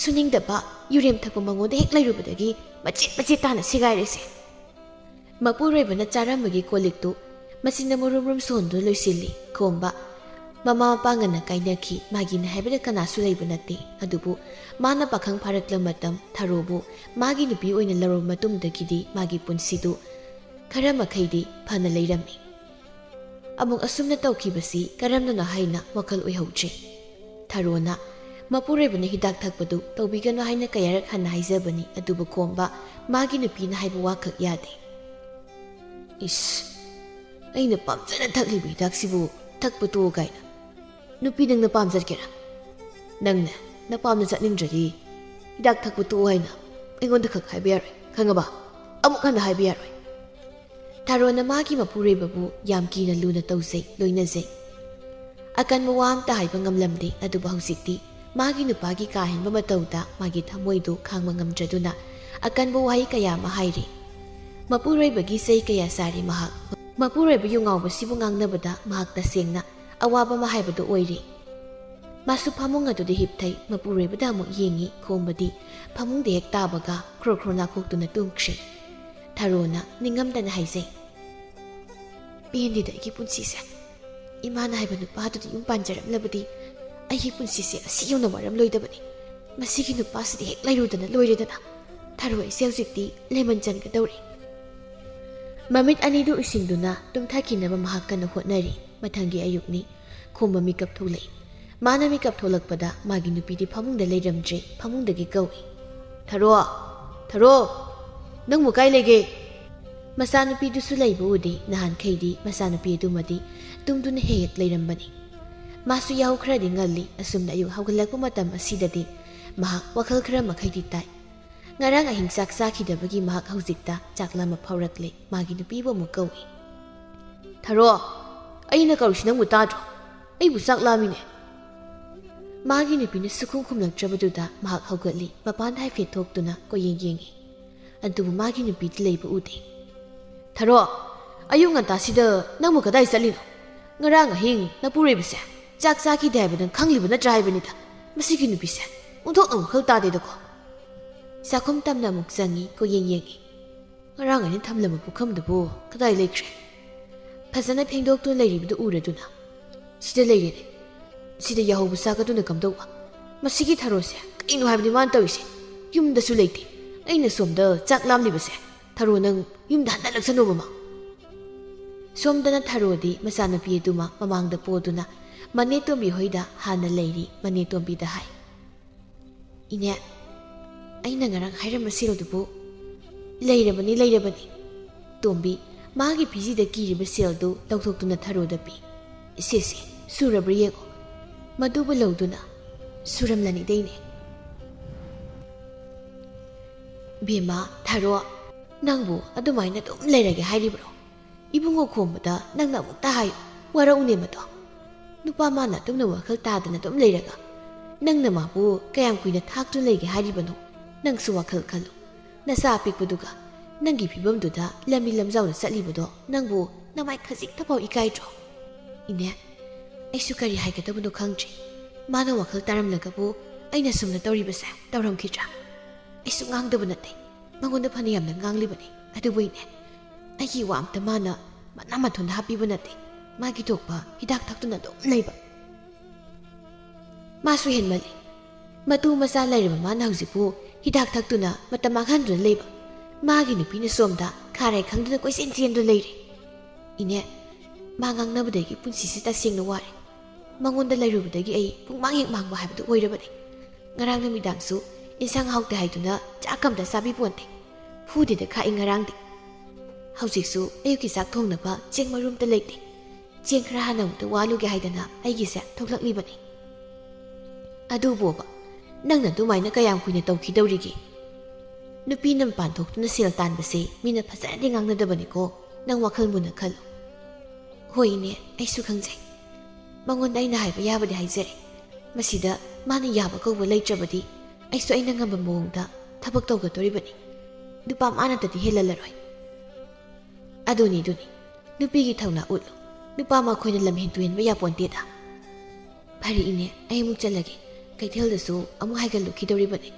ꯁꯨꯅꯤꯡꯗꯕ ꯌꯨꯔꯦꯝ ꯊꯛꯄ ꯃꯉꯣꯟꯗ ꯍꯦꯛ ꯂꯩꯔꯨꯕꯗꯒꯤ ꯃꯆꯦꯠ ꯃꯆꯦꯠ ꯇꯥꯅ ꯁꯤꯒꯥꯏꯔꯦꯁꯦ ꯃꯄꯨꯔꯣꯏꯕꯅ ꯆꯥꯔꯝꯕꯒꯤ ꯀꯣꯜꯂꯤꯛꯇꯨ ꯃꯆꯤꯟꯅ ꯃꯨꯔꯨꯝ ꯃꯨꯔꯨꯝ ꯁꯣꯟꯗꯨꯅ ꯂꯣꯏꯁꯤꯜꯂꯤ ꯈꯣꯝꯕ ꯃꯃꯥ ꯃꯄꯥ ꯉꯟꯅ ꯀꯥꯏꯅꯈꯤ ꯃꯥꯒꯤꯅ ꯍꯥꯏꯕꯗ ꯀꯅꯥꯁꯨ ꯂꯩꯕ ꯅꯠꯇꯦ ꯑꯗꯨꯕꯨ ꯃꯥꯅ ꯄꯥꯈꯪ ꯐꯥꯔꯛꯂ ꯃꯇꯝ ꯊꯔꯣꯕꯨ ꯃꯥꯒꯤ ꯅꯨꯄꯤ ꯑꯣꯏꯅ ꯂꯧꯔꯕ ꯃꯇꯨꯡꯗꯒꯤꯗꯤ ꯃꯥꯒꯤ ꯄꯨꯟꯁꯤꯗꯨ ꯈꯔ ꯃꯈꯩꯗꯤ ꯐꯅ ꯂꯩꯔꯝꯃꯤ ꯑꯃꯨꯛ ꯑꯁꯨꯝꯅ ꯇꯧꯈꯤꯕꯁꯤ ꯀꯔꯝꯅꯅꯣ ꯍꯥꯏꯅ ꯋꯥꯈꯜ ꯑꯣꯏꯍꯧꯗ꯭ꯔꯤ ꯊꯔꯣꯅ ꯃꯄꯨꯔꯣꯏꯕꯅ ꯍꯤꯗꯥꯛ ꯊꯛꯄꯗꯨ ꯇꯧꯕꯤꯒꯅꯨ ꯍꯥꯏꯅ ꯀꯌꯥꯔꯛ ꯍꯟꯅ ꯍꯥꯏꯖꯕꯅꯤ ꯑꯗꯨꯕꯨ ꯈꯣꯝꯕ ꯃꯥꯒꯤ ꯅꯨꯄꯤꯅ ꯍꯥꯏꯕ ꯋꯥꯈꯛ ꯌꯥꯗꯦ ꯏꯁ ꯑꯩꯅ ꯄꯥꯝꯖꯅ ꯊꯛꯂꯤꯕ ꯍꯤꯗꯥꯛꯁꯤꯕꯨ ꯊꯛꯄ ꯇꯣꯛꯑꯣ ꯀꯥꯏꯅ ꯅꯨꯄꯤ ꯅꯪꯅ ꯄꯥꯝꯖꯠꯀꯦꯔꯥ ꯅꯪꯅ ꯅꯄꯥꯝꯅ ꯆꯠꯅꯤꯡꯗ꯭ꯔꯗꯤ ꯍꯤꯗꯥꯛ ꯊꯛꯄ ꯇꯣꯛꯑꯣ ꯍꯥꯏꯅ ꯑꯩꯉꯣꯟꯗ ꯈꯛ ꯍꯥꯏꯕ ꯌꯥꯔꯣꯏ ꯈꯪꯉꯕ ꯑꯃꯨꯛ ꯍꯟꯅ ꯍꯥꯏꯕ ꯌꯥꯔꯣꯏ ꯊꯔꯣꯅ ꯃꯥꯒꯤ ꯃꯄꯨꯔꯣꯏꯕꯕꯨ ꯌꯥꯝ ꯀꯤꯅ ꯂꯨꯅ ꯇꯧꯖꯩ ꯂꯣꯏꯅꯖꯩ ꯑꯀꯟꯕ ꯋꯥ ꯑꯝꯇ ꯍꯥꯏꯕ ꯉꯝꯂꯝꯗꯦ ꯑꯗꯨꯕꯨ ꯍꯧꯖꯤꯛꯇꯤ ꯃꯥꯒꯤ ꯅꯨꯄꯥꯒꯤ ꯀꯥꯍꯦꯟꯕ ꯃꯇꯧꯗ ꯃꯥꯒꯤ ꯊꯃꯣꯏꯗꯨ ꯈꯥꯡꯕ ꯉꯝꯗ꯭ꯔꯗꯨꯅ ꯑꯀꯟꯕ ꯋꯥꯍꯩ ꯀꯌꯥ ꯑꯃ ꯍꯥꯏꯔꯤ ꯃꯄꯨꯔꯣꯏꯕꯒꯤ ꯆꯩ ꯀꯌꯥ ꯆꯥꯔꯤ ꯃꯍꯥꯛ ꯃꯄꯨꯔꯣꯏꯕ ꯌꯨꯉꯥꯎꯕꯁꯤꯕꯨ ꯉꯥꯡꯅꯕꯗ ꯃꯍꯥꯛ ꯇꯁꯦꯡꯅ ꯑꯋꯥꯕ ꯑꯃ ꯍꯥꯏꯕꯗꯨ ꯑꯣꯏꯔꯤ ꯃꯥꯁꯨ ꯐꯃꯨꯡ ꯑꯗꯨꯗ ꯍꯤꯞꯊꯩ ꯃꯄꯨꯔꯣꯏꯕꯗ ꯑꯃꯨꯛ ꯌꯦꯡꯉꯤ ꯈꯣꯝꯕꯗꯤ ꯐꯃꯨꯡꯗ ꯍꯦꯛ ꯇꯥꯕꯒ ꯈ꯭ꯔꯣ ꯈ꯭ꯔꯣ ꯅꯥꯀꯣꯛꯇꯨꯅ ꯇꯨꯝꯈ꯭ꯔꯦ ꯊꯔꯣꯅ ꯅꯤꯡꯉꯝꯗꯅ ꯍꯥꯏꯖꯩ ꯄꯦꯟꯗꯦꯗ ꯑꯩꯒꯤ ꯄꯨꯟꯁꯤꯁꯦ ꯏꯃꯥꯅ ꯍꯥꯏꯕ ꯅꯨꯄꯥꯗꯨꯗꯤ ꯌꯨꯝ ꯄꯥꯟꯖꯔꯝꯂꯕꯗꯤ ꯑꯩꯒꯤ ꯄꯨꯟꯁꯤꯁꯦ ꯑꯁꯤ ꯌꯧꯅ ꯋꯥꯔꯝꯂꯣꯏꯗꯕꯅꯤ ꯃꯁꯤꯒꯤ ꯅꯨꯄꯥꯁꯤꯗꯤ ꯍꯦꯛ ꯂꯩꯔꯨꯗꯅ ꯂꯣꯏꯔꯦꯗꯅ ꯊꯔꯣꯏꯁꯦ ꯍꯧꯖꯤꯛꯇꯤ ꯂꯦꯃꯟ ꯆꯟꯒꯗꯧꯔꯤ ꯃꯃꯤꯠ ꯑꯅꯤꯗꯨ ꯎꯏꯁꯤꯟꯗꯨꯅ ꯇꯨꯝꯊꯈꯤꯅꯕ ꯃꯍꯥꯛ ꯀꯟꯅ ꯍꯣꯠꯅꯔꯤ ꯃꯊꯪꯒꯤ ꯑꯌꯨꯛꯅꯤ ꯈꯣꯝꯕ ꯃꯤꯀꯞ ꯊꯣꯛꯂꯛꯏ ꯃꯥꯅ ꯃꯤꯀꯞ ꯊꯣꯛꯂꯛꯄꯗ ꯃꯥꯒꯤ ꯅꯨꯄꯤꯗꯤ ꯐꯃꯨꯡꯗ ꯂꯩꯔꯝꯗ꯭ꯔꯦ ꯐꯃꯨꯡꯗꯒꯤ ꯀꯧꯏ ꯊꯔꯣ ꯊꯔꯣ ꯅꯪꯕꯨ ꯀꯥꯏ ꯂꯩꯒꯦ ꯃꯆꯥꯅꯨꯄꯤꯗꯨꯁꯨ ꯂꯩꯕ ꯎꯗꯦ ꯅꯍꯥꯟꯈꯩꯗꯤ ꯃꯆꯥꯅꯨꯄꯤ ꯑꯗꯨꯃꯗꯤ ꯇꯨꯝꯗꯨꯅ ꯍꯦꯛ ꯍꯦꯛ ꯂꯩꯔꯝꯕꯅꯤ ꯃꯥꯁꯨ ꯌꯥꯍꯧ ꯈꯔꯗꯤ ꯉꯜꯂꯤ ꯑꯁꯨꯝꯅ ꯑꯌꯨꯛ ꯍꯧꯒꯠꯂꯛꯄ ꯃꯇꯝ ꯑꯁꯤꯗꯗꯤ ꯃꯍꯥꯛ ꯋꯥꯈꯜ ꯈꯔ ꯃꯈꯩꯗꯤ ꯇꯥꯏ ꯉꯔꯥꯡ ꯑꯍꯤꯡ ꯆꯥꯛ ꯆꯥꯈꯤꯗꯕꯒꯤ ꯃꯍꯥꯛ ꯍꯧꯖꯤꯛꯇ ꯆꯥꯛ ꯂꯥꯝꯕ ꯐꯥꯎꯔꯛꯂꯦ ꯃꯥꯒꯤ ꯅꯨꯄꯤꯕꯨ ꯑꯃꯨꯛ ꯀꯧꯏ ꯊꯔꯣ ꯑꯩꯅ ꯀꯧꯔꯤꯁꯤ ꯅꯪꯕꯨ ꯇꯥꯗ꯭ꯔꯣ ꯑꯩꯕꯨ ꯆꯥꯛ ꯂꯥꯝꯃꯤꯅꯦ ꯃꯥꯒꯤ ꯅꯨꯄꯤꯅ ꯁꯨꯈꯨꯝ ꯈꯨꯝꯂꯛꯇ꯭ꯔꯕꯗꯨꯗ ꯃꯍꯥꯛ ꯍꯧꯒꯠꯂꯤ ꯃꯄꯥꯟꯗ ꯍꯥꯏꯐꯦꯠ ꯊꯣꯛꯇꯨꯅ ꯀꯣꯌꯦꯡ ꯌꯦꯡꯉꯤ ꯑꯗꯨꯕꯨ ꯃꯥꯒꯤ ꯅꯨꯄꯤꯗꯤ ꯂꯩꯕ ꯎꯗꯦ ꯊꯔꯣ ꯑꯌꯨꯛ ꯉꯟꯇꯥꯁꯤꯗ ꯅꯪꯕꯨ ꯀꯗꯥꯏ ꯆꯠꯂꯤꯅꯣ ꯉꯔꯥꯡ ꯑꯍꯤꯡ ꯅꯄꯨꯔꯣꯏꯕꯁꯦ ꯆꯥꯛ ꯆꯥꯈꯤꯗꯦ ꯍꯥꯏꯕ ꯅꯪ ꯈꯪꯂꯤꯕ ꯅꯠꯇ꯭ꯔꯥ ꯍꯥꯏꯕꯅꯤꯗ ꯃꯁꯤꯒꯤ ꯅꯨꯄꯤꯁꯦ ꯑꯣꯟꯊꯣꯛꯅ ꯋꯥꯈꯜ ꯇꯥꯗꯦꯗꯀꯣ ꯆꯥꯛꯈꯨꯝ ꯇꯝꯅ ꯑꯃꯨꯛ ꯆꯪꯉꯤ ꯀꯣꯌꯦꯡ ꯌꯦꯡꯉꯤ ꯉꯔꯥꯡ ꯑꯩꯅ ꯊꯝꯂꯝꯕ ꯄꯨꯈꯝꯗꯨꯕꯨ ꯀꯗꯥꯏ ꯂꯩꯈ꯭ꯔꯦ ꯐꯖꯅ ꯐꯦꯡꯗꯣꯛꯇꯨꯅ ꯂꯩꯔꯤꯕꯗꯨ ꯎꯔꯗꯨꯅ ꯁꯤꯗ ꯂꯩꯔꯦꯅꯦ ꯁꯤꯗ ꯌꯥꯍꯧꯕ ꯆꯥꯛꯀꯗꯨꯅ ꯀꯝꯗꯧꯕ ꯃꯁꯤꯒꯤ ꯊꯔꯣꯁꯦ ꯀꯩꯅꯣ ꯍꯥꯏꯕꯅꯤ ꯃꯥꯅ ꯇꯧꯔꯤꯁꯦ ꯌꯨꯝꯗꯁꯨ ꯂꯩꯇꯦ ꯑꯩꯅ ꯁꯣꯝꯗ ꯆꯥꯛ ꯂꯥꯝꯂꯤꯕꯁꯦ ꯊꯔꯣ ꯅꯪ ꯌꯨꯝꯗ ꯍꯟꯗꯂꯛꯁꯅꯨ ꯃꯃꯥ ꯁꯣꯝꯗꯅ ꯊꯔꯣꯗꯤ ꯃꯆꯥꯅꯨꯄꯤ ꯑꯗꯨꯃ ꯃꯃꯥꯡꯗ ꯄꯣꯗꯨꯅ ꯃꯅꯦ ꯇꯣꯝꯕꯤ ꯍꯣꯏꯗ ꯍꯥꯟꯅ ꯂꯩꯔꯤ ꯃꯅꯦ ꯇꯣꯝꯕꯤꯗ ꯍꯥꯏ ꯏꯅꯦ ꯑꯩꯅ ꯉꯔꯥꯡ ꯍꯥꯏꯔꯝꯕ ꯁꯦꯜꯗꯨꯕꯨ ꯂꯩꯔꯕꯅꯤ ꯇꯣꯝꯕꯤ ꯃꯥꯒꯤ ꯐꯤꯖꯤꯗ ꯀꯤꯔꯤꯕ ꯁꯦꯜꯗꯨ ꯂꯧꯊꯣꯛꯇꯨꯅ ꯊꯔꯣꯗ ꯄꯤ ꯁꯤꯁꯤ ꯁꯨꯔꯕ꯭ꯔꯥ ꯌꯦꯡꯉꯣ ꯃꯗꯨꯕꯨ ꯂꯧꯗꯨꯅ ꯁꯨꯔꯝꯂꯅꯤꯗꯩꯅꯦ ꯕꯦꯝꯃ ꯊꯔꯣ ꯅꯪꯕꯨ ꯑꯗꯨꯃꯥꯏꯅ ꯑꯗꯨꯝ ꯂꯩꯔꯒꯦ ꯍꯥꯏꯔꯤꯕ꯭ꯔꯣ ꯏꯕꯨꯡꯉꯣ ꯈꯣꯝꯕꯗ ꯅꯪꯅ ꯑꯃꯨꯛꯇ ꯍꯥꯏꯌꯨ ꯋꯥꯔꯛꯎꯅꯦ ꯃꯗꯣ ꯅꯨꯄꯥ ꯃꯥꯅ ꯑꯗꯨꯝꯅ ꯋꯥꯈꯜ ꯇꯥꯗꯅ ꯑꯗꯨꯝ ꯂꯩꯔꯒ ꯅꯪꯅ ꯃꯥꯕꯨ ꯀꯌꯥꯝ ꯀꯨꯏꯅ ꯊꯥꯛꯇꯨꯅ ꯂꯩꯒꯦ ꯍꯥꯏꯔꯤꯕꯅꯣ ꯅꯪꯁꯨ ꯋꯥꯈꯜ ꯈꯜꯂꯨ ꯅꯆꯥ ꯑꯄꯤꯛꯄꯗꯨꯒ ꯅꯪꯒꯤ ꯐꯤꯕꯝꯗꯨꯗ ꯂꯝꯕꯤ ꯂꯝꯖꯥꯎꯗ ꯆꯠꯂꯤꯕꯗꯣ ꯅꯪꯕꯨ ꯅꯃꯥꯏ ꯈꯖꯤꯛꯇꯐꯥꯎ ꯏꯀꯥꯏꯗ꯭ꯔꯣ ꯏꯅꯦ ꯑꯩꯁꯨ ꯀꯔꯤ ꯍꯥꯏꯒꯗꯕꯅꯣ ꯈꯪꯗ꯭ꯔꯤ ꯃꯥꯅ ꯋꯥꯈꯜ ꯇꯥꯔꯝꯂꯒꯕꯨ ꯑꯩꯅ ꯁꯨꯝꯅ ꯇꯧꯔꯤꯕꯁꯦ ꯇꯧꯔꯝꯈꯤꯗ꯭ꯔꯥ ꯑꯩꯁꯨ ꯉꯥꯡꯗꯕ ꯅꯠꯇꯦ ꯃꯉꯣꯟꯗ ꯐꯅ ꯌꯥꯝꯅ ꯉꯥꯡꯂꯤꯕꯅꯤ ꯑꯗꯨꯕꯨ ꯏꯅꯦ ꯑꯩꯒꯤ ꯋꯥ ꯑꯝꯇ ꯃꯥꯅ ꯃꯅꯥ ꯃꯊꯣꯟꯗ ꯍꯥꯞꯄꯤꯕ ꯅꯠꯇꯦ ꯃꯥꯒꯤ ꯊꯣꯛꯄ ꯍꯤꯗꯥꯛ ꯊꯛꯇꯨꯅ ꯑꯗꯨꯝ ꯂꯩꯕ ꯃꯥꯁꯨ ꯍꯦꯟꯃꯜꯂꯤ ꯃꯇꯨ ꯃꯆꯥ ꯂꯩꯔꯕ ꯃꯥꯅ ꯍꯧꯖꯤꯛꯄꯨ ꯍꯤꯗꯥꯛ ꯊꯛꯇꯨꯅ ꯃꯇꯝ ꯃꯥꯡꯍꯟꯗꯨꯅ ꯂꯩꯕ ꯃꯥꯒꯤ ꯅꯨꯄꯤꯅ ꯁꯣꯝꯗ ꯈꯥꯔꯥꯏ ꯈꯪꯗꯨꯅ ꯀꯣꯏꯆꯦꯟ ꯆꯦꯟꯗꯨꯅ ꯂꯩꯔꯤ ꯏꯅꯦ ꯃꯥ ꯉꯥꯡꯅꯕꯗꯒꯤ ꯄꯨꯟꯁꯤꯁꯦ ꯇꯁꯦꯡꯅ ꯋꯥꯔꯦ ꯃꯉꯣꯟꯗ ꯂꯩꯔꯨꯕꯗꯒꯤ ꯑꯩ ꯄꯨꯡꯃꯥꯡ ꯍꯦꯛ ꯃꯥꯡꯕ ꯍꯥꯏꯕꯗꯨ ꯑꯣꯏꯔꯕꯅꯤ ꯉꯔꯥꯡ ꯅꯨꯃꯤꯗꯥꯡꯁꯨ ꯏꯟꯁꯥꯡ ꯍꯥꯎꯇꯦ ꯍꯥꯏꯗꯨꯅ ꯆꯥꯛ ꯑꯝꯇ ꯆꯥꯕꯤꯄꯣꯟꯇꯦ ꯐꯨꯗꯦꯗ ꯈꯥꯛꯏ ꯉꯔꯥꯡꯗꯤ ꯍꯧꯖꯤꯛꯁꯨ ꯑꯌꯨꯛꯀꯤ ꯆꯥꯛ ꯊꯣꯡꯅꯕ ꯆꯦꯡ ꯃꯔꯨꯝꯇ ꯂꯩꯇꯦ ꯆꯦꯡ ꯈꯔ ꯍꯥꯟꯅ ꯑꯃꯨꯛꯇ ꯋꯥꯂꯨꯒꯦ ꯍꯥꯏꯗꯅ ꯑꯩꯒꯤꯁꯦ ꯊꯣꯛꯂꯛꯂꯤꯕꯅꯤ ꯑꯗꯨꯕꯣꯕ ꯅꯪꯅ ꯑꯗꯨꯃꯥꯏꯅ ꯀꯌꯥꯝ ꯀꯨꯏꯅ ꯇꯧꯈꯤꯗꯧꯔꯤꯒꯦ ꯅꯨꯄꯤꯅ ꯃꯄꯥꯟ ꯊꯣꯛꯇꯨꯅ ꯁꯦꯜ ꯇꯥꯟꯕꯁꯦ ꯃꯤꯅ ꯐꯖꯅꯗꯤ ꯉꯥꯡꯅꯗꯕꯅꯤꯀꯣ ꯅꯪ ꯋꯥꯈꯜ ꯃꯨꯟꯅ ꯈꯜꯂꯨ ꯍꯣꯏꯅꯦ ꯑꯩꯁꯨ ꯈꯪꯖꯩ ꯃꯉꯣꯟꯗ ꯑꯩꯅ ꯍꯥꯏꯕ ꯌꯥꯕꯗꯤ ꯍꯥꯏꯖꯔꯦ ꯃꯁꯤꯗ ꯃꯥꯅ ꯌꯥꯕ ꯀꯧꯕ ꯂꯩꯇ꯭ꯔꯕꯗꯤ ꯑꯩꯁꯨ ꯑꯩꯅ ꯉꯝꯕ ꯃꯑꯣꯡꯗ ꯊꯕꯛ ꯇꯧꯒꯗꯣꯔꯤꯕꯅꯤ ꯅꯨꯄꯥ ꯃꯥꯅꯇꯗꯤ ꯍꯦꯜꯍꯜꯂꯔꯣꯏ ꯑꯗꯨꯅꯤ ꯅꯨꯄꯤꯒꯤ ꯊꯧꯅꯥ ꯎꯠꯂꯨ ꯅꯨꯄꯥ ꯃꯈꯣꯏꯅ ꯂꯝꯍꯦꯟ ꯇꯨꯍꯦꯟꯕ ꯌꯥꯄꯣꯟꯇꯦꯗ ꯐꯔꯦ ꯏꯅꯦ ꯑꯩ ꯑꯃꯨꯛ ꯆꯠꯂꯒꯦ ꯀꯩꯊꯦꯜꯗꯁꯨ ꯑꯃꯨꯛ ꯍꯥꯏꯒꯠꯂꯨꯈꯤꯗꯧꯔꯤꯕꯅꯤ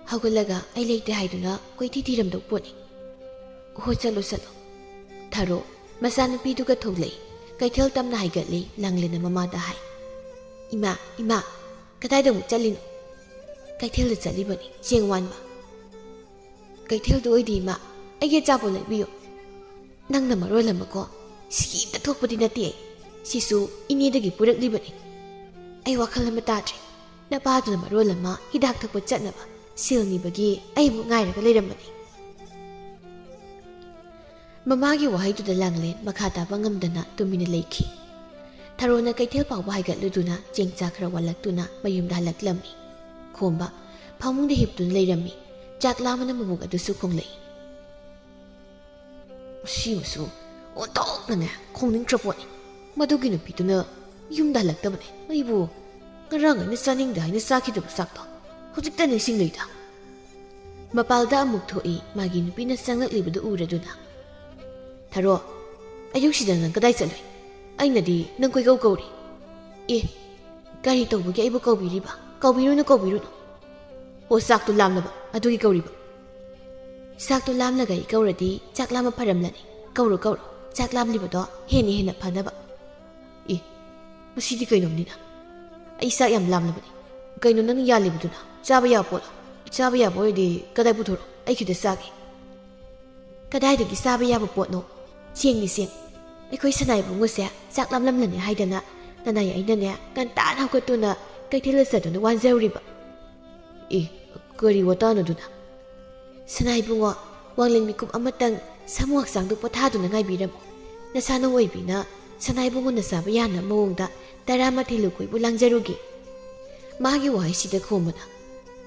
ꯍꯧꯒꯠꯂꯒ ꯑꯩ ꯂꯩꯇꯦ ꯍꯥꯏꯗꯨꯅ ꯀꯣꯏꯊꯤ ꯊꯤꯔꯝꯗꯧ ꯄꯣꯠꯅꯤ ꯍꯣꯏ ꯆꯠꯂꯣ ꯊꯥꯔꯣ ꯃꯆꯥꯅꯨꯄꯤꯗꯨꯒ ꯊꯣꯛꯂꯛꯏ ꯀꯩꯊꯦꯜ ꯇꯝꯅ ꯍꯥꯏꯒꯠꯂꯤ ꯂꯥꯡꯂꯦꯟꯅ ꯃꯃꯥꯗ ꯍꯥꯏ ꯏꯃꯥ ꯀꯗꯥꯏꯗ ꯑꯃꯨꯛ ꯆꯠꯂꯤꯅꯣ ꯀꯩꯊꯦꯜꯗ ꯆꯠꯂꯤꯕꯅꯤ ꯆꯦꯡ ꯋꯥꯟꯕ ꯀꯩꯊꯦꯜꯗ ꯑꯣꯏꯗꯤ ꯏꯃꯥ ꯑꯩꯒꯤ ꯑꯆꯥꯄꯣꯠ ꯂꯩꯕꯤꯌꯨ ꯅꯪꯅ ꯃꯔꯣꯜ ꯑꯃꯀꯣ ꯁꯤꯒꯤ ꯑꯝꯇ ꯊꯣꯛꯄꯗꯤ ꯅꯠꯇꯦ ꯑꯩ ꯁꯤꯁꯨ ꯏꯅꯦꯗꯒꯤ ꯄꯨꯔꯛꯂꯤꯕꯅꯤ ꯑꯩ ꯋꯥꯈꯜ ꯑꯃ ꯇꯥꯗ꯭ꯔꯦ ꯅꯄꯥꯗꯨꯅ ꯃꯔꯣꯜ ꯑꯃ ꯍꯤꯗꯥꯛ ꯊꯛꯄ ꯆꯠꯅꯕ ꯁꯦꯜ ꯅꯤꯕꯒꯤ ꯑꯩ ꯑꯃꯨꯛ ꯉꯥꯏꯔꯒ ꯂꯩꯔꯝꯕꯅꯤ ꯃꯃꯥꯒꯤ ꯋꯥꯍꯩꯗꯨꯗ ꯂꯥꯡꯂꯦꯟ ꯃꯈꯥ ꯇꯥꯕ ꯉꯝꯗꯅ ꯇꯨꯃꯤꯟꯅ ꯂꯩꯈꯤ ꯊꯔꯣꯅ ꯀꯩꯊꯦꯜ ꯐꯥꯎꯕ ꯍꯥꯏꯒꯠꯂꯨꯗꯨꯅ ꯆꯦꯡ ꯆꯥꯛ ꯈꯔ ꯋꯥꯜꯂꯛꯇꯨꯅ ꯃꯌꯨꯝꯗ ꯍꯜꯂꯛꯂꯝꯃꯤ ꯈꯣꯝꯕ ꯐꯃꯨꯡꯗ ꯍꯤꯞꯇꯨꯅ ꯂꯩꯔꯝꯃꯤ ꯆꯥꯛ ꯂꯥꯝꯕꯅ ꯃꯕꯨꯛ ꯑꯗꯨꯁꯨ ꯈꯣꯡꯂꯛꯏ ꯁꯤꯃꯁꯨ ꯑꯣꯟꯊꯣꯛꯅꯅꯦ ꯈꯣꯡꯅꯤꯡꯇ꯭ꯔ ꯄꯣꯠꯅꯤ ꯃꯗꯨꯒꯤ ꯅꯨꯄꯤꯗꯨꯅ ꯌꯨꯝꯗ ꯍꯜꯂꯛꯇꯕꯅꯦ ꯑꯩꯕꯨ ꯉꯔꯥꯡ ꯑꯩꯅ ꯆꯥꯅꯤꯡꯗꯦ ꯍꯥꯏꯅ ꯆꯥꯈꯤꯗꯕ ꯆꯥꯛꯇꯣ ꯍꯧꯖꯤꯛꯇ ꯅꯤꯡꯁꯤꯡꯂꯛꯏꯗ ꯃꯄꯥꯜꯗ ꯑꯃꯨꯛ ꯊꯣꯛꯏ ꯃꯥꯒꯤ ꯅꯨꯄꯤꯅ ꯆꯪꯂꯛꯂꯤꯕꯗꯨ ꯎꯔꯗꯨꯅ ꯊꯔꯣ ꯑꯌꯨꯛꯁꯤꯗ ꯅꯪ ꯀꯗꯥꯏ ꯆꯠꯂꯨꯏ ꯑꯩꯅꯗꯤ ꯅꯪ ꯀꯣꯏꯀꯧ ꯀꯧꯔꯤ ꯀꯔꯤ ꯇꯧꯕꯒꯤ ꯑꯩꯕꯨ ꯀꯧꯕꯤꯔꯤꯕ ꯀꯧꯕꯤꯔꯨꯅꯨ ꯑꯣ ꯆꯥꯛꯇꯣ ꯂꯥꯝꯂꯕ ꯑꯗꯨꯒꯤ ꯀꯧꯔꯤꯕ ꯆꯥꯛꯇꯣ ꯂꯥꯝꯂꯒ ꯑꯩ ꯀꯧꯔꯗꯤ ꯆꯥꯛ ꯂꯥꯝꯕ ꯐꯔꯝꯂꯅꯤ ꯀꯧꯔꯣ ꯆꯥꯛ ꯂꯥꯝꯂꯤꯕꯗꯣ ꯍꯦꯟꯅ ꯐꯅꯕ ꯃꯁꯤꯗꯤ ꯀꯩꯅꯣꯝꯅꯤꯅ ꯑꯩ ꯆꯥꯛ ꯌꯥꯝ ꯂꯥꯝꯂꯕꯅꯤ ꯀꯩꯅꯣ ꯅꯪ ꯌꯥꯜꯂꯤꯕꯗꯨꯅ ꯆꯥꯕ ꯌꯥꯕ ꯄꯣꯠꯂꯣ ꯆꯥꯕ ꯌꯥꯕ ꯑꯣꯏꯔꯗꯤ ꯀꯗꯥꯏ ꯄꯨꯊꯣꯔꯛꯑꯣ ꯑꯩ ꯈꯤꯇ ꯆꯥꯒꯦ ꯀꯗꯥꯏꯗꯒꯤ ꯆꯥꯕ ꯌꯥꯕ ꯄꯣꯠꯅꯣ ꯆꯦꯡꯅꯤ ꯆꯦꯡ ꯑꯩꯈꯣꯏ ꯁꯅꯥꯏꯕꯨꯡꯉꯣꯁꯦ ꯆꯥꯛ ꯂꯥꯝꯂꯝꯂꯅꯤ ꯍꯥꯏꯗꯅ ꯅꯅꯥꯏ ꯑꯩꯅꯅꯦ ꯉꯟꯇꯥꯅ ꯍꯧꯒꯠꯇꯨꯅ ꯀꯩꯊꯦꯜꯗ ꯆꯠꯇꯨꯅ ꯋꯥꯟꯖꯔꯨꯔꯤꯕ ꯀꯔꯤ ꯋꯥꯇꯥꯅꯣꯗꯨꯅ ꯁꯅꯥꯏꯕꯨꯡꯉꯣ ꯋꯥꯡꯂꯦꯟ ꯃꯤꯀꯨꯞ ꯑꯃꯇꯪ ꯁꯥꯃꯨ ꯍꯛꯆꯥꯡꯗꯨ ꯄꯣꯊꯥꯗꯨꯅ ꯉꯥꯏꯕꯤꯔꯝꯃꯨ ꯅꯁꯥꯅ ꯑꯣꯏꯕꯤꯅ ꯁꯅꯥꯏꯕꯨꯡꯉꯣꯅ ꯆꯥꯕ ꯌꯥꯅ ꯃꯑꯣꯡꯗ 10 ꯂꯨꯀꯣꯏꯕꯨ ꯂꯥꯡꯖꯔꯨꯒꯦ ꯃꯥꯒꯤ ꯋꯥꯍꯩꯁꯤꯗ ꯈꯣꯝꯕꯅ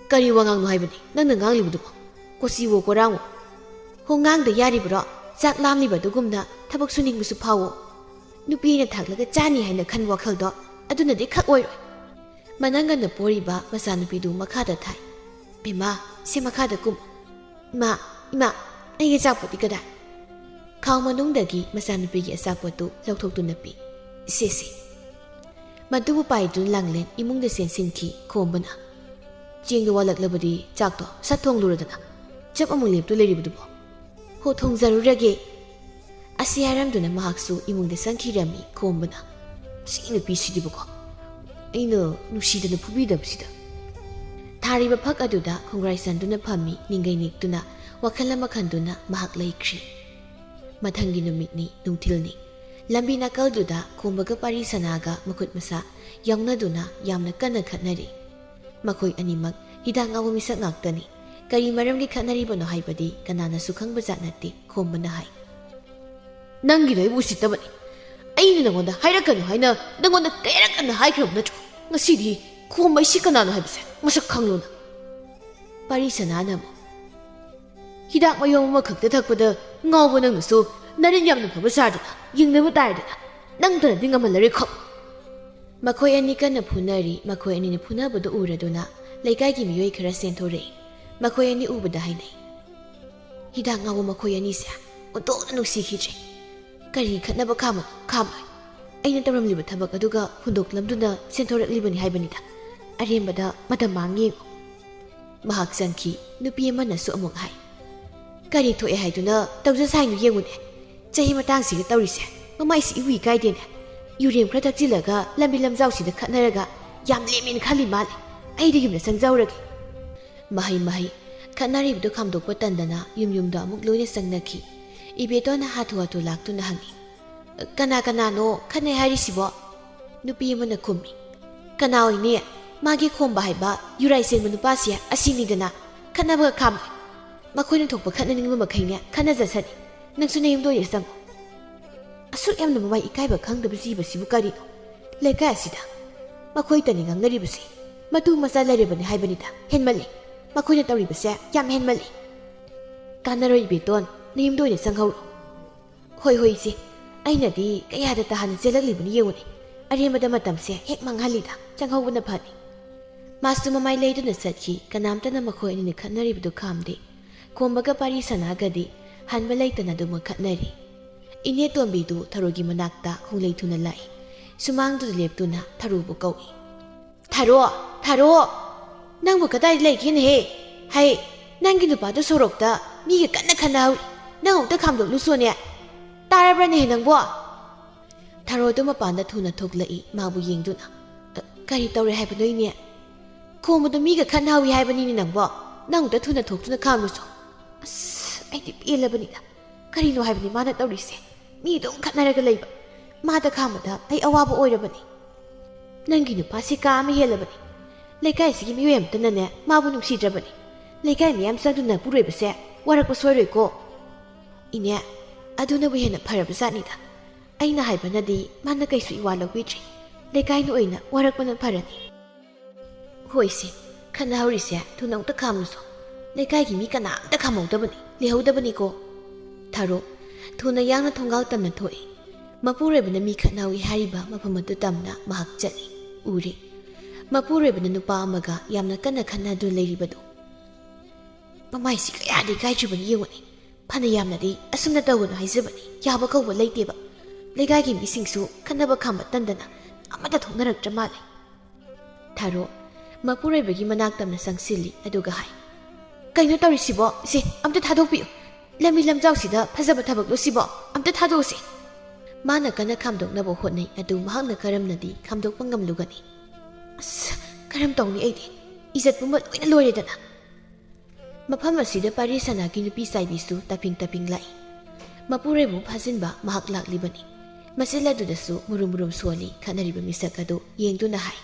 ꯀꯔꯤ ꯋꯥꯉꯥꯡꯅꯣ ꯍꯥꯏꯕꯅꯤ ꯅꯪꯅ ꯉꯥꯡꯂꯤꯕꯗꯨꯕꯣ ꯀꯣꯆꯤꯋꯣ ꯀꯣꯔꯥꯡꯋꯣ ꯉꯥꯡꯗ ꯌꯥꯔꯤꯕ꯭ꯔꯣ ꯆꯥꯛ ꯂꯥꯝꯂꯤꯕꯗꯨꯒꯨꯝꯅ ꯊꯕꯛ ꯁꯨꯅꯤꯡꯕꯁꯨ ꯐꯥꯎꯋꯣ ꯅꯨꯄꯤꯅ ꯊꯥꯛꯂꯒ ꯆꯥꯅꯤ ꯍꯥꯏꯅ ꯈꯟꯕ ꯋꯥꯈꯜꯗꯣ ꯑꯗꯨꯅꯗꯤ ꯈꯛ ꯑꯣꯏꯔꯣꯏ ꯃꯅꯪꯒꯟꯅ ꯄꯣꯔꯤꯕ ꯃꯆꯥꯅꯨꯄꯤꯗꯨ ꯃꯈꯥꯗ ꯊꯥꯏ ꯏꯃꯥ ꯁꯤ ꯃꯈꯥꯗ ꯀꯨꯝꯃꯨ ꯏꯃꯥ ꯑꯩꯒꯤ ꯑꯆꯥꯄꯣꯠꯇꯤ ꯀꯗꯥꯏ ꯈꯥꯎ ꯃꯅꯨꯡꯗꯒꯤ ꯃꯆꯥꯅꯨꯄꯤꯒꯤ ꯑꯆꯥꯄꯣꯠꯇꯨ ꯂꯧꯊꯣꯛꯇꯨꯅ ꯄꯤ ꯁꯤ ꯃꯗꯨꯕꯨ ꯄꯥꯏꯗꯨꯅ ꯂꯥꯡꯂꯦꯟ ꯏꯃꯨꯡꯗ ꯆꯦꯟꯁꯤꯟꯈꯤ ꯈꯣꯝꯕꯅ ꯆꯦꯡꯗꯣ ꯋꯥꯜꯂꯛꯂꯕꯗꯤ ꯆꯥꯛꯇꯣ ꯁꯠ ꯊꯣꯡꯂꯨꯔꯗꯅ ꯆꯞ ꯑꯃꯨꯛ ꯂꯦꯞꯇꯨ ꯂꯩꯔꯤꯕꯗꯨꯕꯣ ꯍꯣ ꯊꯣꯡꯖꯔꯨꯔꯒꯦ ꯑꯁꯤ ꯍꯥꯏꯔꯝꯗꯨꯅ ꯃꯍꯥꯛꯁꯨ ꯏꯃꯨꯡꯗ ꯆꯪꯈꯤꯔꯝꯃꯤ ꯈꯣꯝꯕꯅ ꯁꯤ ꯅꯨꯄꯤꯁꯤꯗꯤꯕꯀꯣ ꯑꯩꯅ ꯅꯨꯡꯁꯤꯗꯅ ꯐꯨꯕꯤꯗꯕꯁꯤꯗ ꯊꯥꯔꯤꯕ ꯐꯛ ꯑꯗꯨꯗ ꯈꯣꯡꯒ꯭ꯔꯥꯏ ꯆꯟꯗꯨꯅ ꯐꯝꯃꯤ ꯅꯤꯡꯒꯩ ꯅꯤꯛꯇꯨꯅ ꯋꯥꯈꯜ ꯑꯃ ꯈꯟꯗꯨꯅ ꯃꯍꯥꯛ ꯂꯩꯈ꯭ꯔꯤ ꯃꯊꯪꯒꯤ ꯅꯨꯃꯤꯠꯅꯤ ꯅꯨꯡꯊꯤꯜꯅꯤ ꯂꯝꯕꯤ ꯅꯥꯀꯜꯗꯨꯗ ꯈꯣꯝꯕꯒ ꯄꯥꯔꯤ ꯁꯅꯥꯒ ꯃꯈꯨꯠ ꯃꯁꯥ ꯌꯥꯎꯅꯗꯨꯅ ꯌꯥꯝꯅ ꯀꯟꯅ ꯈꯠꯅꯔꯤ ꯃꯈꯣꯏ ꯑꯅꯤꯃꯛ ꯍꯤꯗꯥꯛ ꯉꯥꯎꯕ ꯃꯤꯁꯛ ꯉꯥꯛꯇꯅꯤ ꯀꯔꯤ ꯃꯔꯝꯒꯤ ꯈꯠꯅꯔꯤꯕꯅꯣ ꯍꯥꯏꯕꯗꯤ ꯀꯅꯥꯅꯁꯨ ꯈꯪꯕꯖꯥꯠ ꯅꯠꯇꯦ ꯈꯣꯝꯕꯅ ꯍꯥꯏ ꯅꯪꯒꯤꯗꯣ ꯑꯩꯕꯨ ꯎꯁꯤꯠꯇꯕꯅꯤ ꯑꯩꯅ ꯅꯪꯉꯣꯟꯗ ꯍꯥꯏꯔꯛꯀꯅꯨ ꯍꯥꯏꯅ ꯅꯪꯉꯣꯟꯗ ꯀꯌꯥꯔꯛ ꯀꯟꯅ ꯍꯥꯏꯈ꯭ꯔꯕ ꯅꯠꯇ꯭ꯔꯣ ꯉꯁꯤꯗꯤ ꯈꯣꯝꯕ ꯑꯩꯁꯤ ꯀꯅꯥꯅꯣ ꯍꯥꯏꯕꯁꯦ ꯃꯁꯛ ꯈꯪꯂꯨꯅ ꯄꯥꯔꯤ ꯁꯅꯥꯅ ꯑꯃꯨꯛ ꯍꯤꯗꯥꯛ ꯃꯌꯣꯝ ꯑꯃꯈꯛꯇ ꯊꯛꯄꯗ ꯉꯥꯎꯕ ꯅꯪꯅꯁꯨ ꯅꯔꯤꯟ ꯌꯥꯝꯅ ꯐꯕ ꯁꯥꯗꯅ ꯌꯦꯡꯅꯕ ꯇꯥꯔꯗꯅ ꯅꯪꯇꯅꯗꯤ ꯉꯝꯍꯜꯂꯔꯦ ꯈꯛ ꯃꯈꯣꯏ ꯑꯅꯤ ꯀꯟꯅ ꯐꯨꯅꯔꯤ ꯃꯈꯣꯏ ꯑꯅꯤꯅ ꯐꯨꯅꯕꯗꯨ ꯎꯔꯗꯨꯅ ꯂꯩꯀꯥꯏꯒꯤ ꯃꯤꯑꯣꯏ ꯈꯔ ꯆꯦꯟꯊꯣꯔꯛꯏ ꯃꯈꯣꯏ ꯑꯅꯤ ꯎꯕꯗ ꯍꯥꯏꯅꯩ ꯍꯤꯗꯥꯛ ꯉꯥꯎꯕ ꯃꯈꯣꯏ ꯑꯅꯤꯁꯦ ꯑꯣꯟꯊꯣꯛꯅ ꯅꯨꯡꯁꯤꯈꯤꯗ꯭ꯔꯦ ꯀꯔꯤ ꯈꯠꯅꯕ ꯈꯥꯝꯃꯣꯏ ꯑꯩꯅ ꯇꯧꯔꯝꯂꯤꯕ ꯊꯕꯛ ꯑꯗꯨꯒ ꯍꯨꯟꯗꯣꯛꯂꯝꯗꯨꯅ ꯁꯦꯟꯊꯣꯔꯛꯂꯤꯕꯅꯤ ꯍꯥꯏꯕꯅꯤꯗ ꯑꯔꯦꯝꯕꯗ ꯃꯇꯝ ꯃꯥꯡꯉꯦꯉꯣ ꯃꯍꯥꯛ ꯆꯪꯈꯤ ꯅꯨꯄꯤ ꯑꯃꯅꯁꯨ ꯑꯃꯨꯛ ꯍꯥꯏ ꯀꯔꯤ ꯊꯣꯛꯑꯦ ꯍꯥꯏꯗꯨꯅ ꯇꯧꯖꯁꯥꯏꯅꯨ ꯌꯦꯡꯉꯨꯅꯦ ꯆꯍꯤ ꯃꯇꯥꯡꯁꯤꯒ ꯇꯧꯔꯤꯁꯦ ꯃꯃꯥꯏꯁꯤ ꯏꯋꯤ ꯀꯥꯏꯗꯦꯅꯦ ꯌꯨꯔꯦꯝ ꯈꯔ ꯊꯛꯆꯤꯜꯂꯒ ꯂꯝꯕꯤ ꯂꯝꯖꯥꯎꯁꯤꯗ ꯈꯠꯅꯔꯒ ꯌꯥꯝ ꯂꯦꯝꯃꯦꯅ ꯈꯜꯂꯤ ꯃꯥꯜꯂꯦ ꯑꯩꯗꯤ ꯌꯨꯝꯗ ꯆꯪꯖꯧꯔꯒꯦ ꯃꯍꯩ ꯈꯠꯅꯔꯤꯕꯗꯨ ꯈꯥꯝꯗꯣꯛꯄ ꯇꯟꯗꯅ ꯌꯨꯝꯗ ꯑꯃꯨꯛ ꯂꯣꯏꯅ ꯆꯪꯅꯈꯤ ꯏꯕꯦꯇꯣꯟꯅ ꯍꯥꯊꯨ ꯂꯥꯛꯇꯨꯅ ꯍꯪꯉꯤ ꯀꯅꯥꯅꯣ ꯈꯠꯅꯩ ꯍꯥꯏꯔꯤꯁꯤꯕꯣ ꯅꯨꯄꯤ ꯑꯃꯅ ꯈꯨꯝꯃꯤ ꯀꯅꯥ ꯑꯣꯏꯅꯤ ꯃꯥꯒꯤ ꯈꯣꯝꯕ ꯍꯥꯏꯕ ꯌꯨꯔꯥꯏ ꯆꯦꯟꯕ ꯅꯨꯄꯥꯁꯤ ꯑꯁꯤꯅꯤꯗꯅ ꯈꯠꯅꯕꯒ ꯈꯥꯝꯃꯣꯏ ꯃꯈꯣꯏꯅ ꯊꯣꯛꯄ ꯈꯠꯅꯅꯤꯡꯕ ꯃꯈꯩꯅꯦ ꯈꯠꯅꯖꯁꯅꯤ ꯅꯪꯁꯨ ꯅꯌꯨꯝꯗ ꯑꯣꯏꯅ ꯆꯪꯉꯣ ꯑꯁꯨꯛ ꯌꯥꯝꯅ ꯃꯃꯥꯏ ꯏꯀꯥꯏꯕ ꯈꯪꯗꯕ ꯖꯤꯕꯁꯤꯕꯨ ꯀꯔꯤꯅꯣ ꯂꯩꯀꯥꯏ ꯑꯁꯤꯗ ꯃꯈꯣꯏꯇꯅꯤ ꯉꯥꯡꯅꯔꯤꯕꯁꯤ ꯃꯇꯨ ꯃꯆꯥ ꯂꯩꯔꯕꯅꯤ ꯍꯥꯏꯕꯅꯤꯗ ꯍꯦꯟꯃꯜꯂꯤ ꯃꯈꯣꯏꯅ ꯇꯧꯔꯤꯕꯁꯦ ꯌꯥꯝ ꯍꯦꯟꯃꯜꯂꯤ ꯀꯥꯟꯅꯔꯣꯏ ꯏꯕꯦꯇꯣꯟ ꯅꯌꯨꯝꯗ ꯑꯣꯏꯅ ꯆꯪꯍꯧꯔꯣ ꯍꯣꯏ ꯏꯆꯦ ꯑꯩꯅꯗꯤ ꯀꯌꯥꯗ ꯇꯥꯍꯟꯅ ꯆꯦꯜꯂꯛꯂꯤꯕꯅꯤ ꯌꯦꯡꯉꯨꯅꯤ ꯑꯔꯦꯝꯕꯗ ꯃꯇꯝꯁꯦ ꯍꯦꯛ ꯃꯥꯡꯍꯜꯂꯤꯗ ꯆꯪꯍꯧꯕꯅ ꯐꯅꯤ ꯃꯥꯁꯨ ꯃꯃꯥꯏ ꯂꯩꯗꯨꯅ ꯆꯠꯈꯤ ꯀꯅꯥꯝꯇꯅ ꯃꯈꯣꯏ ꯑꯅꯤꯅ ꯈꯠꯅꯔꯤꯕꯗꯨ ꯈꯥꯝꯗꯦ ꯈꯣꯝꯕꯒ ꯄꯥꯔꯤ ꯁꯥꯟꯅꯒꯗꯤ ꯍꯟꯕ ꯂꯩꯇꯅ ꯑꯗꯨꯃꯛ ꯈꯠꯅꯔꯤ ꯏꯅꯦ ꯇꯣꯝꯕꯤꯗꯨ ꯊꯔꯣꯒꯤ ꯃꯅꯥꯛꯇ ꯈꯣꯡꯂꯩ ꯊꯨꯅ ꯂꯥꯛꯏ ꯁꯨꯃꯥꯡꯗꯨꯗ ꯂꯦꯞꯇꯨꯅ ꯊꯔꯣꯕꯨ ꯀꯧꯏ ꯊꯔꯣ ꯅꯪꯕꯨ ꯀꯗꯥꯏꯗ ꯂꯩꯒꯦꯅꯦꯍꯦ ꯍꯩ ꯅꯪꯒꯤ ꯅꯨꯄꯥꯗꯨ ꯁꯣꯔꯣꯛꯇ ꯃꯤꯒ ꯀꯟꯅ ꯈꯠꯅꯍꯧꯔꯤ ꯅꯪ ꯑꯃꯨꯛꯇ ꯈꯥꯝꯗꯣꯛꯂꯨꯁꯣꯅꯦ ꯇꯥꯔꯕ꯭ꯔꯅꯦꯍꯦ ꯅꯪꯕꯣ ꯊꯔꯣꯗꯨ ꯃꯄꯥꯟꯗ ꯊꯨꯅ ꯊꯣꯛꯂꯛꯏ ꯃꯥꯕꯨ ꯌꯦꯡꯗꯨꯅ ꯀꯔꯤ ꯇꯧꯔꯦ ꯍꯥꯏꯕꯅꯣ ꯏꯅꯦ ꯈꯣꯝꯕꯗꯣ ꯃꯤꯒ ꯈꯠꯅꯍꯧꯏ ꯍꯥꯏꯕꯅꯤꯅꯦ ꯅꯪꯕꯣ ꯅꯪ ꯑꯃꯨꯛꯇ ꯊꯨꯅ ꯊꯣꯛꯇꯨꯅ ꯈꯥꯝꯂꯨꯁꯣ ꯑꯁ ꯑꯩꯗꯤ ꯄꯦꯜꯂꯕꯅꯤꯗ ꯀꯔꯤꯅꯣ ꯍꯥꯏꯕꯅꯤ ꯃꯥꯅ ꯇꯧꯔꯤꯁꯦ ꯃꯤ ꯑꯗꯨꯝ ꯈꯠꯅꯔꯒ ꯂꯩꯕ ꯃꯥꯗ ꯈꯥꯝꯕꯗ ꯑꯩ ꯑꯋꯥꯕ ꯑꯣꯏꯔꯕꯅꯤ ꯅꯪꯒꯤ ꯅꯨꯄꯥꯁꯤ ꯀꯥ ꯑꯃ ꯍꯦꯜꯂꯕꯅꯤ ꯂꯩꯀꯥꯏꯁꯤꯒꯤ ꯃꯤꯑꯣꯏ ꯑꯃꯇꯅꯅꯦ ꯃꯥꯕꯨ ꯅꯨꯡꯁꯤꯗ꯭ꯔꯕꯅꯤ ꯂꯩꯀꯥꯏ ꯃꯌꯥꯝ ꯆꯪꯗꯨꯅ ꯄꯨꯔꯣꯏꯕꯁꯦ ꯋꯥꯔꯛꯄ ꯁꯣꯏꯔꯣꯏꯀꯣ ꯏꯅꯦ ꯑꯗꯨꯅꯕꯨ ꯍꯦꯟꯅ ꯐꯔꯕꯖꯥꯠꯅꯤꯗ ꯑꯩꯅ ꯍꯥꯏꯕꯅꯗꯤ ꯃꯥꯅ ꯀꯩꯁꯨ ꯏꯋꯥ ꯂꯧꯕꯤꯗ꯭ꯔꯤ ꯂꯩꯀꯥꯏꯅ ꯑꯣꯏꯅ ꯋꯥꯔꯛꯄꯅ ꯐꯔꯅꯤ ꯍꯣꯏꯁꯦ ꯈꯠꯅꯍꯧꯔꯤꯁꯦ ꯊꯨꯅ ꯑꯃꯨꯛꯇ ꯈꯥꯝꯂꯨꯁꯣ ꯂꯩꯀꯥꯏꯒꯤ ꯃꯤ ꯀꯅꯥꯝꯇ ꯈꯥꯝꯍꯧꯗꯕꯅꯤ ꯂꯩꯍꯧꯗꯕꯅꯤꯀꯣ ꯊꯔꯣ ꯊꯨꯅ ꯌꯥꯡꯅ ꯊꯣꯡꯒꯥꯜ ꯇꯝꯅ ꯊꯣꯛꯏ ꯃꯄꯨꯔꯣꯏꯕꯅ ꯃꯤ ꯈꯠꯅꯍꯧꯏ ꯍꯥꯏꯔꯤꯕ ꯃꯐꯝ ꯑꯗꯨ ꯇꯝꯅ ꯃꯍꯥꯛ ꯆꯠꯂꯤ ꯎꯔꯦ ꯃꯄꯨꯔꯣꯏꯕꯅ ꯅꯨꯄꯥ ꯑꯃꯒ ꯌꯥꯝꯅ ꯀꯟꯅ ꯈꯠꯅꯗꯨꯅ ꯂꯩꯔꯤꯕꯗꯨ ꯃꯃꯥꯏꯁꯤ ꯀꯌꯥꯗꯤ ꯏꯀꯥꯏꯗ꯭ꯔꯤꯕꯅꯤ ꯌꯦꯡꯉꯨꯅꯤ ꯐꯅ ꯌꯥꯝꯅꯗꯤ ꯑꯁꯨꯝꯅ ꯇꯧꯒꯅꯨ ꯍꯥꯏꯖꯕꯅꯤ ꯌꯥꯕ ꯀꯧꯕ ꯂꯩꯇꯦꯕ ꯂꯩꯀꯥꯏꯒꯤ ꯃꯤꯁꯤꯡꯁꯨ ꯈꯠꯅꯕ ꯈꯥꯝꯕ ꯇꯟꯗꯅ ꯑꯃꯠꯇ ꯊꯣꯛꯅꯔꯛꯇ꯭ꯔ ꯃꯥꯜꯂꯦ ꯊꯔꯣ ꯃꯄꯨꯔꯣꯏꯕꯒꯤ ꯃꯅꯥꯛ ꯇꯝꯅ ꯆꯪꯁꯤꯜꯂꯤ ꯑꯗꯨꯒ ꯍꯥꯏ ꯀꯩꯅꯣ ꯇꯧꯔꯤꯁꯤꯕꯣ ꯏꯆꯦ ꯑꯝꯇ ꯊꯥꯗꯣꯛꯄꯤꯌꯨ ꯂꯝꯕꯤ ꯂꯝꯖꯥꯎꯁꯤꯗ ꯐꯖꯕ ꯊꯕꯛꯂꯣ ꯁꯤꯕꯣ ꯑꯝꯇ ꯊꯥꯗꯣꯛꯎꯁꯤ ꯃꯥꯅ ꯀꯟꯅ ꯈꯥꯝꯗꯣꯛꯅꯕ ꯍꯣꯠꯅꯩ ꯑꯗꯨ ꯃꯍꯥꯛꯅ ꯀꯔꯝꯅꯗꯤ ꯈꯥꯝꯗꯣꯛꯄ ꯉꯝꯂꯨꯒꯅꯤ ꯑꯁ ꯀꯔꯝ ꯇꯧꯅꯤ ꯑꯩꯗꯤ ꯏꯖꯠ ꯄꯨꯝꯕ ꯂꯣꯏꯅ ꯂꯣꯏꯔꯦꯗꯅ ꯃꯐꯝ ꯑꯁꯤꯗ ꯄꯥꯔꯤ ꯁꯅꯥꯒꯤ ꯅꯨꯄꯤ ꯆꯥꯏꯕꯤꯁꯨ ꯇꯞꯄꯤꯡ ꯂꯥꯛꯏ ꯃꯄꯨꯔꯣꯏꯕꯨ ꯐꯥꯖꯤꯟꯕ ꯃꯍꯥꯛ ꯂꯥꯛꯂꯤꯕꯅꯤ ꯃꯆꯤꯜ ꯑꯗꯨꯗꯁꯨ ꯃꯨꯔꯨꯝ ꯁꯣꯜꯂꯤ ꯈꯠꯅꯔꯤꯕ ꯃꯤꯁꯛ ꯑꯗꯨ ꯌꯦꯡꯗꯨꯅ ꯍꯥꯏ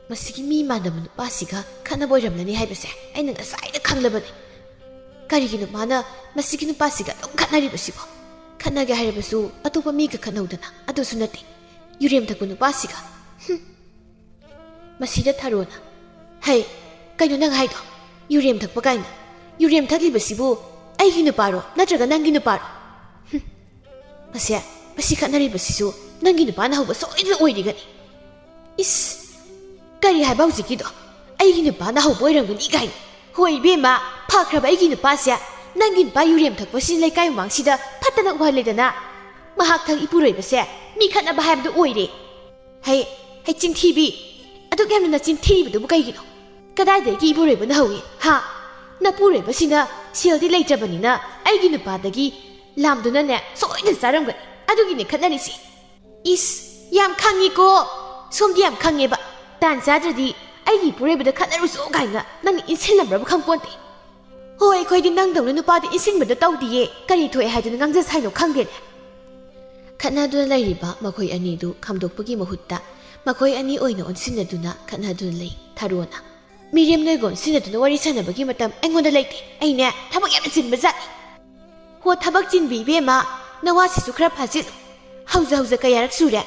ꯃꯁꯤꯒꯤ ꯃꯤ ꯃꯥꯟꯗꯕ ꯅꯨꯄꯥꯁꯤꯒ ꯈꯠꯅꯕ ꯑꯣꯏꯔꯝꯂꯅꯤ ꯍꯥꯏꯕꯁꯦ ꯑꯩꯅ ꯉꯁꯥꯏꯗ ꯈꯪꯂꯕꯅꯤ ꯀꯔꯤꯒꯤꯅꯣ ꯃꯥꯅ ꯃꯁꯤꯒꯤ ꯅꯨꯄꯥꯁꯤꯒ ꯑꯗꯨꯝ ꯈꯠꯅꯔꯤꯕꯁꯤꯕꯣ ꯈꯠꯅꯒꯦ ꯍꯥꯏꯔꯕꯁꯨ ꯑꯇꯣꯞꯄ ꯃꯤꯒ ꯈꯠꯅꯧꯗꯅ ꯑꯗꯨꯁꯨ ꯅꯠꯇꯦ ꯌꯨꯔꯦꯝ ꯊꯛꯄ ꯅꯨꯄꯥꯁꯤꯒ ꯃꯁꯤꯗ ꯊꯔꯣꯅ ꯍꯩ ꯀꯩꯅꯣ ꯅꯪ ꯍꯥꯏꯗꯣ ꯌꯨꯔꯦꯝ ꯊꯛꯄ ꯀꯥꯏꯅ ꯌꯨꯔꯦꯝ ꯊꯛꯂꯤꯕꯁꯤꯕꯨ ꯑꯩꯒꯤ ꯅꯨꯄꯥꯔꯣ ꯅꯠꯇ꯭ꯔꯒ ꯅꯪꯒꯤ ꯅꯨꯄꯥꯔꯣ ꯃꯁꯤ ꯈꯠꯅꯔꯤꯕꯁꯤꯁꯨ ꯅꯪꯒꯤ ꯅꯨꯄꯥꯅ ꯍꯧꯕ ꯁꯣꯏꯗꯅ ꯑꯣꯏꯔꯤꯒꯅꯤ ꯏꯁ ꯀꯔꯤ ꯍꯥꯏꯕ ꯍꯧꯖꯤꯛꯀꯤꯗꯣ ꯑꯩꯒꯤ ꯅꯨꯄꯥꯅ ꯍꯧꯕ ꯑꯣꯏꯔꯝꯒꯅꯤ ꯀꯥꯏꯅ ꯍꯣꯏ ꯏꯕꯦꯝꯃ ꯐꯈ꯭ꯔꯕ ꯑꯩꯒꯤ ꯅꯨꯄꯥꯁꯦ ꯅꯪꯒꯤ ꯅꯨꯄꯥ ꯌꯨꯔꯦꯝ ꯊꯛꯄꯁꯤ ꯂꯩꯀꯥꯏ ꯃꯃꯥꯡꯁꯤꯗ ꯐꯠꯇꯅ ꯎꯍꯜꯂꯦꯗꯅ ꯃꯍꯥꯛꯊꯪ ꯏꯄꯨꯔꯣꯏꯕꯁꯦ ꯃꯤ ꯈꯠꯅꯕ ꯍꯥꯏꯕꯗꯨ ꯑꯣꯏꯔꯦ ꯍꯩ ꯆꯤꯟꯊꯤꯕꯤ ꯑꯗꯨꯛ ꯌꯥꯝꯅ ꯅꯆꯤꯟ ꯊꯤꯔꯤꯕꯗꯨꯕꯨ ꯀꯩꯒꯤꯅꯣ ꯀꯗꯥꯏꯗꯒꯤ ꯏꯄꯨꯔꯣꯏꯕꯅ ꯍꯧꯏ ꯅꯄꯨꯔꯣꯏꯕꯁꯤꯅ ꯁꯦꯜꯗꯤ ꯂꯩꯇ꯭ꯔꯕꯅꯤꯅ ꯑꯩꯒꯤ ꯅꯨꯄꯥꯗꯒꯤ ꯂꯥꯝꯗꯨꯅꯅꯦ ꯁꯣꯏꯗꯅ ꯆꯥꯔꯝꯒꯅꯤ ꯑꯗꯨꯒꯤꯅꯦ ꯈꯠꯅꯔꯤꯁꯤ ꯏꯁ ꯌꯥꯝ ꯈꯪꯉꯤꯀꯣ ꯁꯣꯝꯗꯤ ꯌꯥꯝ ꯈꯪꯉꯦꯕ ꯇꯥꯟ ꯆꯥꯗ꯭ꯔꯗꯤ ꯑꯩꯒꯤ ꯏꯄꯨꯔꯣꯏꯕꯗ ꯈꯠꯅꯔꯨꯁꯣ ꯀꯥꯏꯅ ꯅꯪ ꯏꯟꯁꯤꯜꯂꯝꯕ꯭ꯔꯕ ꯈꯪꯄꯣꯟꯇꯦ ꯍꯣꯏ ꯑꯩꯈꯣꯏꯗꯤ ꯅꯪꯗꯧꯅ ꯅꯨꯄꯥꯗꯤ ꯏꯟꯁꯤꯟꯕꯗ ꯇꯧꯗꯤꯌꯦ ꯀꯔꯤ ꯊꯣꯛꯑꯦ ꯍꯥꯏꯗꯨꯅ ꯉꯥꯡꯖ ꯁꯥꯏꯅꯣ ꯈꯪꯗꯦꯅꯦ ꯈꯠꯅꯗꯨꯅ ꯂꯩꯔꯤꯕ ꯃꯈꯣꯏ ꯑꯅꯤꯗꯨ ꯈꯥꯝꯗꯣꯛꯄꯒꯤ ꯃꯍꯨꯠꯇ ꯃꯈꯣꯏ ꯑꯅꯤ ꯑꯣꯏꯅ ꯑꯣꯟꯁꯤꯟꯅꯗꯨꯅ ꯈꯠꯅꯗꯨꯅ ꯂꯩ ꯊꯔꯣꯅ ꯃꯤꯔꯦꯝ ꯅꯣꯏꯒ ꯑꯣꯟꯁꯤꯟꯅꯗꯨꯅ ꯋꯥꯔꯤ ꯁꯥꯟꯅꯕꯒꯤ ꯃꯇꯝ ꯑꯩꯉꯣꯟꯗ ꯂꯩꯇꯦ ꯑꯩꯅꯦ ꯊꯕꯛ ꯌꯥꯝꯅ ꯆꯤꯟꯕ ꯖꯥꯠꯅꯤ ꯍꯣ ꯊꯕꯛ ꯆꯤꯟꯕꯤ ꯏꯕꯦꯝꯃ ꯅꯋꯥꯁꯤꯁꯨ ꯈꯔ ꯐꯥꯖꯤꯜꯂꯨ ꯍꯧꯖ ꯀꯌꯥꯔꯛ ꯁꯨꯔꯦ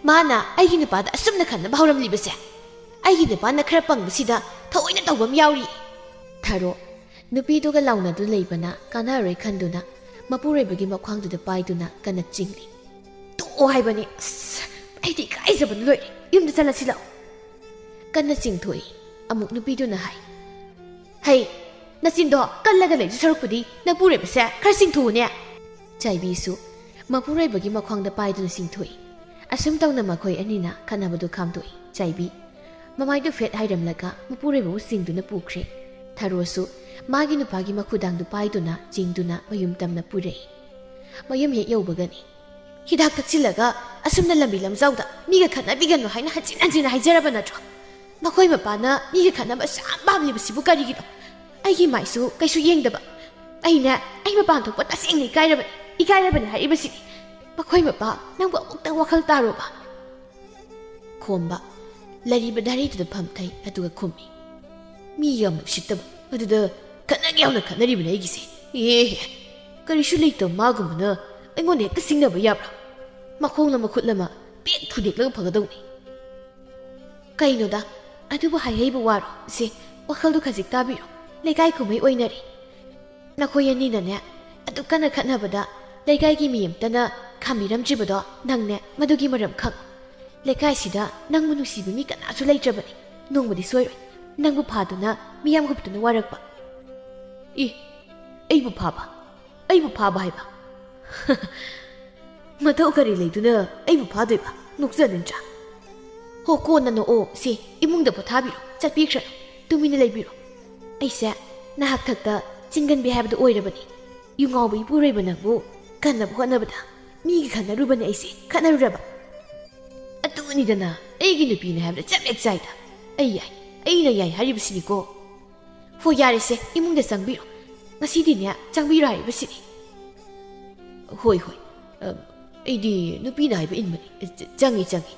ꯃꯥꯅ ꯑꯩꯒꯤ ꯅꯨꯄꯥꯗ ꯑꯁꯨꯝꯅ ꯈꯠꯅꯕ ꯍꯧꯔꯝꯂꯤꯕꯁꯦ ꯑꯩꯒꯤ ꯅꯨꯄꯥꯅ ꯈꯔ ꯄꯪꯕꯁꯤꯗ ꯊꯑꯣꯏꯅ ꯇꯧꯕ ꯑꯃ ꯌꯥꯎꯔꯤ ꯊꯔꯣ ꯅꯨꯄꯤꯗꯨꯒ ꯂꯥꯎꯅꯗꯨꯅ ꯂꯩꯕꯅ ꯀꯥꯟꯅꯔꯣꯏ ꯈꯟꯗꯨꯅ ꯃꯄꯨꯔꯣꯏꯕꯒꯤ ꯃꯈ꯭ꯋꯥꯡꯗꯨꯗ ꯄꯥꯏꯗꯨꯅ ꯀꯟꯅ ꯆꯤꯡꯂꯤ ꯇꯣꯛꯑꯣ ꯍꯥꯏꯕꯅꯤ ꯑꯁ ꯑꯩꯗꯤ ꯏꯀꯥꯏꯖꯕꯅ ꯂꯣꯏꯔꯦ ꯌꯨꯝꯗ ꯆꯠꯂꯁꯤ ꯂꯥꯛꯑꯣ ꯀꯟꯅ ꯆꯤꯡꯊꯣꯛꯏ ꯑꯃꯨꯛ ꯅꯨꯄꯤꯗꯨꯅ ꯍꯥꯏ ꯍꯩ ꯅꯆꯤꯟꯗꯣ ꯀꯜꯂꯒ ꯂꯩꯗꯨ ꯁꯔꯨꯛꯄꯨꯗꯤ ꯅꯄꯨꯔꯣꯏꯕꯁꯦ ꯈꯔ ꯆꯤꯡꯊꯣꯛꯎꯅꯦ ꯆꯥꯏꯕꯤꯁꯨ ꯃꯄꯨꯔꯣꯏꯕꯒꯤ ꯃꯈ꯭ꯋꯥꯡꯗ ꯄꯥꯏꯗꯨꯅ ꯆꯤꯡꯊꯣꯛꯏ ꯑꯁꯨꯝ ꯇꯧꯅ ꯃꯈꯣꯏ ꯑꯅꯤꯅ ꯈꯠꯅꯕꯗꯨ ꯈꯥꯝꯗꯣꯛꯏ ꯆꯥꯏꯕꯤ ꯃꯃꯥꯏꯗꯨ ꯐꯦꯠ ꯍꯥꯏꯔꯝꯂꯒ ꯃꯄꯨꯔꯣꯏꯕꯕꯨ ꯆꯤꯡꯗꯨꯅ ꯄꯨꯈ꯭ꯔꯦ ꯊꯥꯔꯣꯁꯨ ꯃꯥꯒꯤ ꯅꯨꯄꯥꯒꯤ ꯃꯈꯨꯗꯥꯡꯗꯨ ꯄꯥꯏꯗꯨꯅ ꯆꯤꯡꯗꯨꯅ ꯃꯌꯨꯝ ꯇꯝꯅ ꯄꯨꯔꯛꯏ ꯃꯌꯨꯝ ꯍꯦꯛ ꯌꯧꯕꯒꯅꯤ ꯍꯤꯗꯥꯛ ꯊꯛꯆꯤꯜꯂꯒ ꯑꯁꯨꯝꯅ ꯂꯝꯕꯤ ꯂꯝꯖꯥꯎꯗ ꯃꯤꯒ ꯈꯠꯅꯕꯤꯒꯅꯨ ꯍꯥꯏꯅ ꯍꯟꯖꯤꯟ ꯍꯟꯖꯤꯟ ꯍꯥꯏꯖꯔꯕ ꯅꯠꯇ꯭ꯔꯣ ꯃꯈꯣꯏ ꯃꯄꯥꯅ ꯃꯤꯒ ꯈꯠꯅꯕ ꯌꯥꯝ ꯄꯥꯝꯂꯤꯕꯁꯤꯕꯨ ꯀꯔꯤꯒꯤꯅꯣ ꯑꯩꯒꯤ ꯃꯥꯏꯁꯨ ꯀꯩꯁꯨ ꯌꯦꯡꯗꯕ ꯑꯩ ꯃꯄꯥꯟ ꯊꯣꯛꯄ ꯇꯁꯦꯡꯅ ꯏꯀꯥꯏꯔꯕꯅꯤ ꯍꯥꯏꯔꯤꯕꯁꯤꯅꯤ ꯃꯈꯣꯏ ꯃꯄꯥ ꯅꯪꯕꯨ ꯑꯃꯨꯛꯇꯪ ꯋꯥꯈꯜ ꯇꯥꯔꯣꯕ ꯈꯣꯝꯕ ꯂꯩꯔꯤꯕ ꯗꯥꯏꯔꯤꯗꯨꯗ ꯐꯝꯊꯩ ꯑꯗꯨꯒ ꯈꯨꯝꯃꯤ ꯃꯤ ꯌꯥꯝꯅ ꯎꯁꯤꯠꯇꯕ ꯑꯗꯨꯗ ꯈꯠꯅꯒꯦ ꯌꯥꯎꯅ ꯈꯠꯅꯔꯤꯕꯅꯤ ꯑꯩꯒꯤꯁꯦ ꯑꯦꯍꯦ ꯀꯔꯤꯁꯨ ꯂꯩꯇꯕ ꯃꯥꯒꯨꯝꯕꯅ ꯑꯩꯉꯣꯟꯗ ꯍꯦꯛꯇ ꯁꯤꯡꯅꯕ ꯌꯥꯕ꯭ꯔꯥ ꯃꯈꯣꯡꯅ ꯃꯈꯨꯠ ꯑꯃ ꯄꯦꯛ ꯊꯨꯗꯦꯛꯂꯒ ꯐꯒꯗꯧꯅꯤ ꯀꯩꯅꯣꯗ ꯑꯗꯨꯕꯨ ꯍꯥꯏꯍꯩꯕ ꯋꯥꯔꯣ ꯁꯦ ꯋꯥꯈꯜꯗꯨ ꯈꯖꯤꯛ ꯇꯥꯕꯤꯔꯣ ꯂꯩꯀꯥꯏ ꯀꯨꯝꯍꯩ ꯑꯣꯏꯅꯔꯤ ꯅꯈꯣꯏ ꯑꯅꯤꯅꯅꯦ ꯑꯗꯨ ꯀꯟꯅ ꯈꯠꯅꯕꯗ ꯂꯩꯀꯥꯏꯒꯤ ꯃꯤ ꯑꯃꯇꯅ ꯈꯥꯝꯕꯤꯔꯝꯗ꯭ꯔꯤꯕꯗꯣ ꯅꯪꯅꯦ ꯃꯗꯨꯒꯤ ꯃꯔꯝ ꯈꯪꯉꯨ ꯂꯩꯀꯥꯏꯁꯤꯗ ꯅꯪꯕꯨ ꯅꯨꯡꯁꯤꯕ ꯃꯤ ꯀꯅꯥꯁꯨ ꯂꯩꯇ꯭ꯔꯕꯅꯤ ꯅꯣꯡꯃꯗꯤ ꯁꯣꯏꯔꯣꯏ ꯅꯪꯕꯨ ꯐꯥꯗꯨꯅ ꯃꯤꯌꯥꯝ ꯍꯨꯞꯇꯨꯅ ꯋꯥꯔꯛꯄ ꯑꯩꯕꯨ ꯐꯥꯕ ꯍꯥꯏꯕ ꯃꯊꯧ ꯀꯔꯤ ꯂꯩꯗꯨꯅ ꯑꯩꯕꯨ ꯐꯥꯗꯣꯏꯕ ꯅꯣꯛꯆꯅꯤꯡꯗ꯭ꯔꯥ ꯍꯣ ꯀꯣꯟꯅ ꯅꯣꯛꯑꯣ ꯁꯤ ꯏꯃꯨꯡꯗ ꯄꯣꯊꯥꯕꯤꯔꯣ ꯆꯠꯄꯤꯈ꯭ꯔꯅꯨ ꯇꯨꯃꯤꯟꯅ ꯂꯩꯕꯤꯔꯣ ꯑꯩꯁꯦ ꯅꯍꯥꯛ ꯊꯛꯇ ꯆꯤꯡꯒꯟꯕꯤ ꯍꯥꯏꯕꯗꯨ ꯑꯣꯏꯔꯕꯅꯤ ꯌꯨꯉꯥꯎꯕ ꯏꯄꯨꯔꯣꯏꯕ ꯅꯪꯕꯨ ꯀꯟꯅꯕ ꯍꯣꯠꯅꯕꯗ ꯃꯤꯒꯤ ꯈꯠꯅꯔꯨꯕꯅꯤ ꯑꯩꯁꯦ ꯈꯠꯅꯔꯨꯔꯕ ꯑꯗꯨꯅꯤꯗꯅ ꯑꯩꯒꯤ ꯅꯨꯄꯤꯅ ꯍꯥꯏꯕꯗ ꯆꯞ ꯍꯦꯛ ꯆꯥꯏꯗ ꯑꯩꯅ ꯌꯥꯏ ꯍꯥꯏꯔꯤꯕꯁꯤꯅꯤꯀꯣ ꯍꯣ ꯌꯥꯔꯦꯁꯦ ꯏꯃꯨꯡꯗ ꯆꯪꯕꯤꯔꯣ ꯉꯁꯤꯗꯤꯅꯦ ꯆꯪꯕꯤꯔꯣ ꯍꯥꯏꯔꯤꯕꯁꯤꯅꯤ ꯍꯣꯏ ꯑꯩꯗꯤ ꯅꯨꯄꯤꯅ ꯍꯥꯏꯕ ꯏꯟꯕꯅꯤ ꯆꯪꯉꯤ